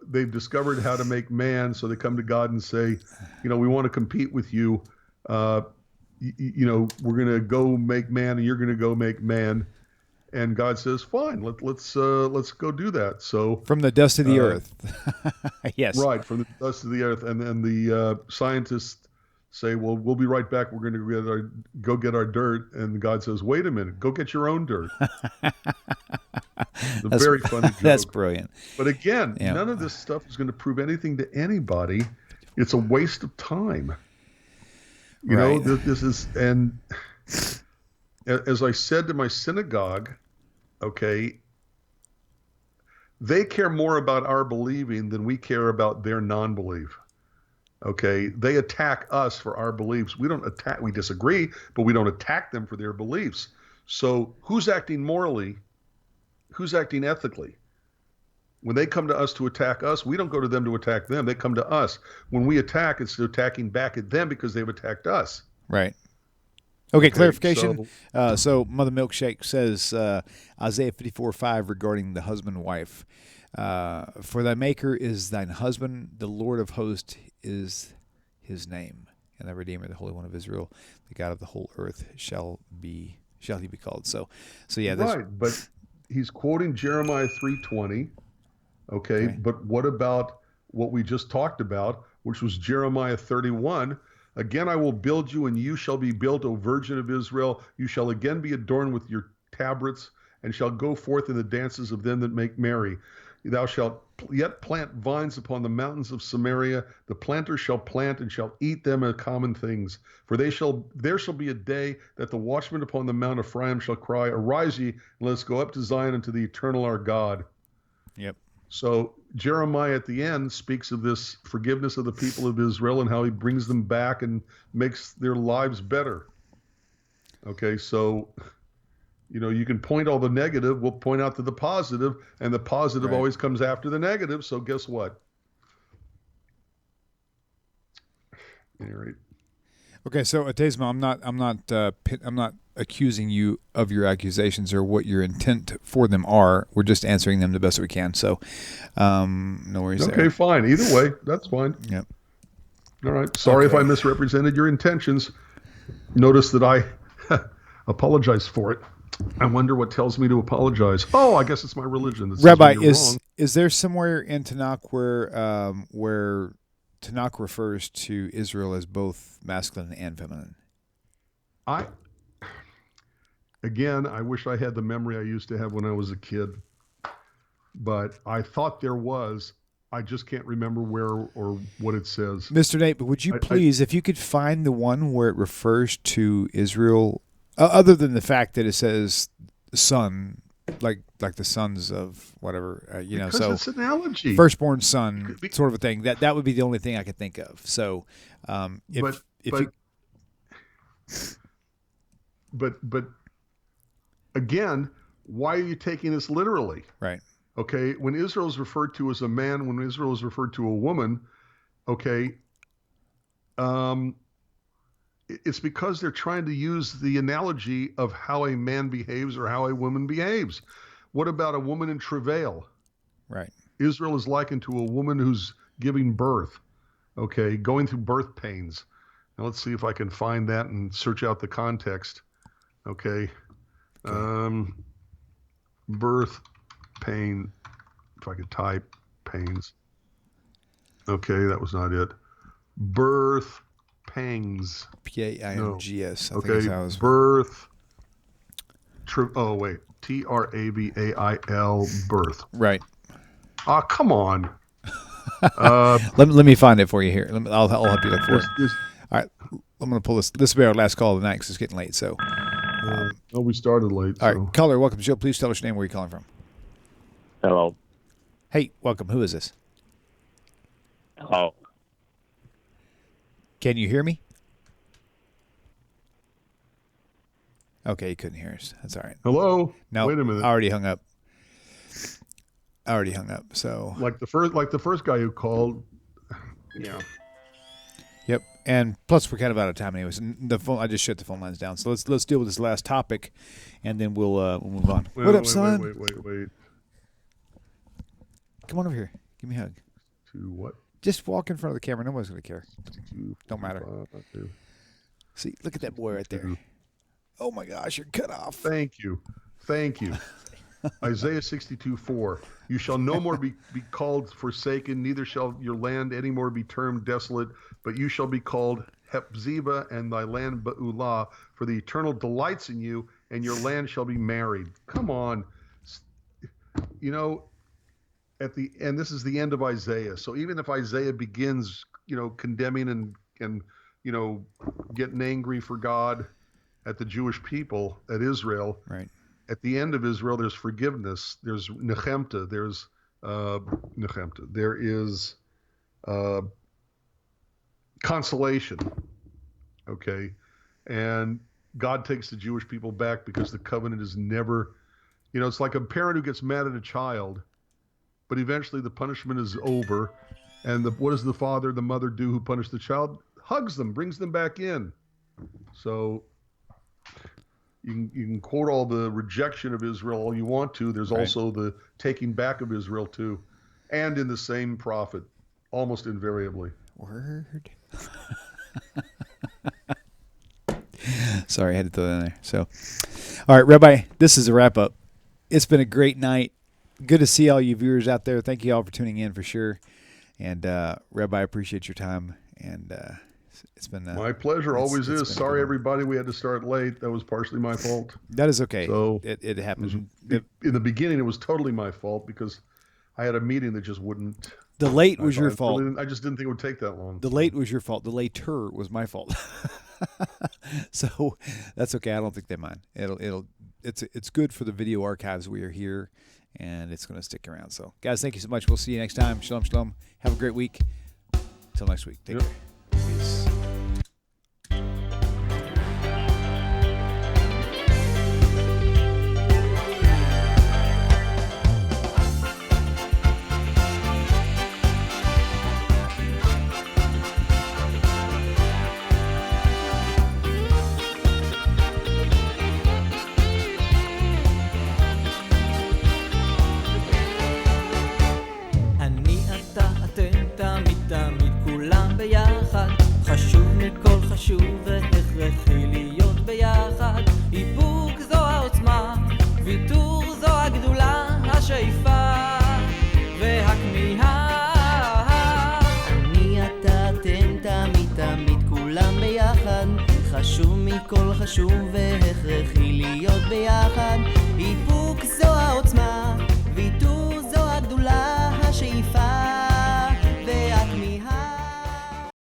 They've discovered how to make man, so they come to God and say, we want to compete with you. We're going to go make man, and you're going to go make man. And God says, "Fine, let's go do that." So from the dust of the earth, yes, right, from the dust of the earth, and then the scientists say, "Well, we'll be right back. We're going to go get our dirt." And God says, "Wait a minute, go get your own dirt." It's a very funny joke. That's brilliant. But again, none of this stuff is going to prove anything to anybody. It's a waste of time. This is, and as I said to my synagogue, okay, they care more about our believing than we care about their non-belief. Okay, they attack us for our beliefs. We disagree, but we don't attack them for their beliefs. So who's acting morally? Who's acting ethically? When they come to us to attack us, we don't go to them to attack them. They come to us. When we attack, it's attacking back at them because they've attacked us. Right. Okay, clarification. So, So Mother Milkshake says Isaiah 54:5 regarding the husband and wife. For thy maker is thine husband, the Lord of hosts is his name, and thy Redeemer, the Holy One of Israel, the God of the whole earth, shall he be called. So yeah, right, but he's quoting Jeremiah 3:20. Okay, but what about what we just talked about, which was Jeremiah 31? Again, I will build you, and you shall be built, O Virgin of Israel. You shall again be adorned with your tabrets, and shall go forth in the dances of them that make merry. Thou shalt yet plant vines upon the mountains of Samaria. The planter shall plant and shall eat them as common things. For there shall be a day that the watchman upon the Mount Ephraim shall cry, Arise ye, and let us go up to Zion unto the eternal our God. Yep. So Jeremiah at the end speaks of this forgiveness of the people of Israel and how he brings them back and makes their lives better. Okay, so, you can point all the negative, we'll point out to the positive, and the positive always comes after the negative, so guess what? All right. Okay, so Atezma, I'm not accusing you of your accusations or what your intent for them are. We're just answering them the best we can. So, no worries there. Okay, fine. Either way, that's fine. Yep. All right. Sorry if I misrepresented your intentions. Notice that I apologize for it. I wonder what tells me to apologize. Oh, I guess it's my religion that says Rabbi, you're wrong. is there somewhere in Tanakh where Tanakh refers to Israel as both masculine and feminine? I wish I had the memory I used to have when I was a kid, but I thought there was. I just can't remember where or what it says. Mr. Nate, but would you please, if you could find the one where it refers to Israel, other than the fact that it says son, like the sons of whatever, Because so it's an analogy. Firstborn son, sort of a thing. That would be the only thing I could think of. So, but again, why are you taking this literally? Right. Okay, when Israel is referred to as a man, when Israel is referred to a woman, okay, it's because they're trying to use the analogy of how a man behaves or how a woman behaves. What about a woman in travail? Right. Israel is likened to a woman who's giving birth, okay, going through birth pains. Now let's see if I can find that and search out the context. Okay. Birth pain, if I could type pains. Okay, that was not it. Birth pangs. P-A-I-N-G-S. No. Okay, birth. T-R-A-B-A-I-L, birth. Right. Ah, come on. Let me find it for you here. I'll help you look for it. All right, I'm going to pull this. This will be our last call of the night because it's getting late. So, we started late. All right, caller, welcome to the show. Please tell us your name. Where are you calling from? Hello. Hey, welcome. Who is this? Hello. Can you hear me? Okay, you couldn't hear us. That's all right. Hello. No, wait a minute. I already hung up. So like the first guy who called. Yeah. Yep. And plus, we're kind of out of time anyways. The phone, I just shut the phone lines down. So let's deal with this last topic, and then we'll move on. What up, son? Wait. Come on over here. Give me a hug. To what? Just walk in front of the camera. Nobody's going to care. Don't matter. See, look at that boy right there. Oh, my gosh, you're cut off. Thank you. Isaiah 62:4. You shall no more be called forsaken, neither shall your land any more be termed desolate, but you shall be called Hephzibah, and thy land Beulah, for the eternal delights in you, and your land shall be married. Come on. At the end, this is the end of Isaiah. So even if Isaiah begins, condemning and getting angry for God at the Jewish people, at Israel, right. At the end of Israel, there's forgiveness. There's nechemta. There's nechemta. There is consolation. Okay, and God takes the Jewish people back because the covenant is never. It's like a parent who gets mad at a child, but eventually the punishment is over, and what does the father, the mother do who punished the child? Hugs them, brings them back in. So you can quote all the rejection of Israel all you want to. There's Right. also the taking back of Israel too, and in the same prophet, almost invariably. Word. Sorry, I had to throw that in there. So, all right, Rabbi, this is a wrap up. It's been a great night. Good to see all you viewers out there. Thank you all for tuning in for sure. And Rabbi, I appreciate your time. And it's been My pleasure. Always it's is. been Sorry, good. everybody. We had to start late. That was partially my fault. That is okay. So it happened. in the beginning, it was totally my fault because I had a meeting that just wouldn't. The late was your fault. I just didn't think it would take that long. The late was your fault. The later was my fault. So that's okay. I don't think they mind. It's good for the video archives. We are here, and it's going to stick around. So, guys, thank you so much. We'll see you next time. Shalom, shalom. Have a great week. Until next week. Take care. Peace. חשוב והכרחי להיות ביחד. איפוק זו העוצמה, ויתור זו הגדולה, השאיפה והכמיהה. אני אתה אתם תמיד תמיד כולם ביחד. חשוב מכל חשוב והכרחי להיות ביחד.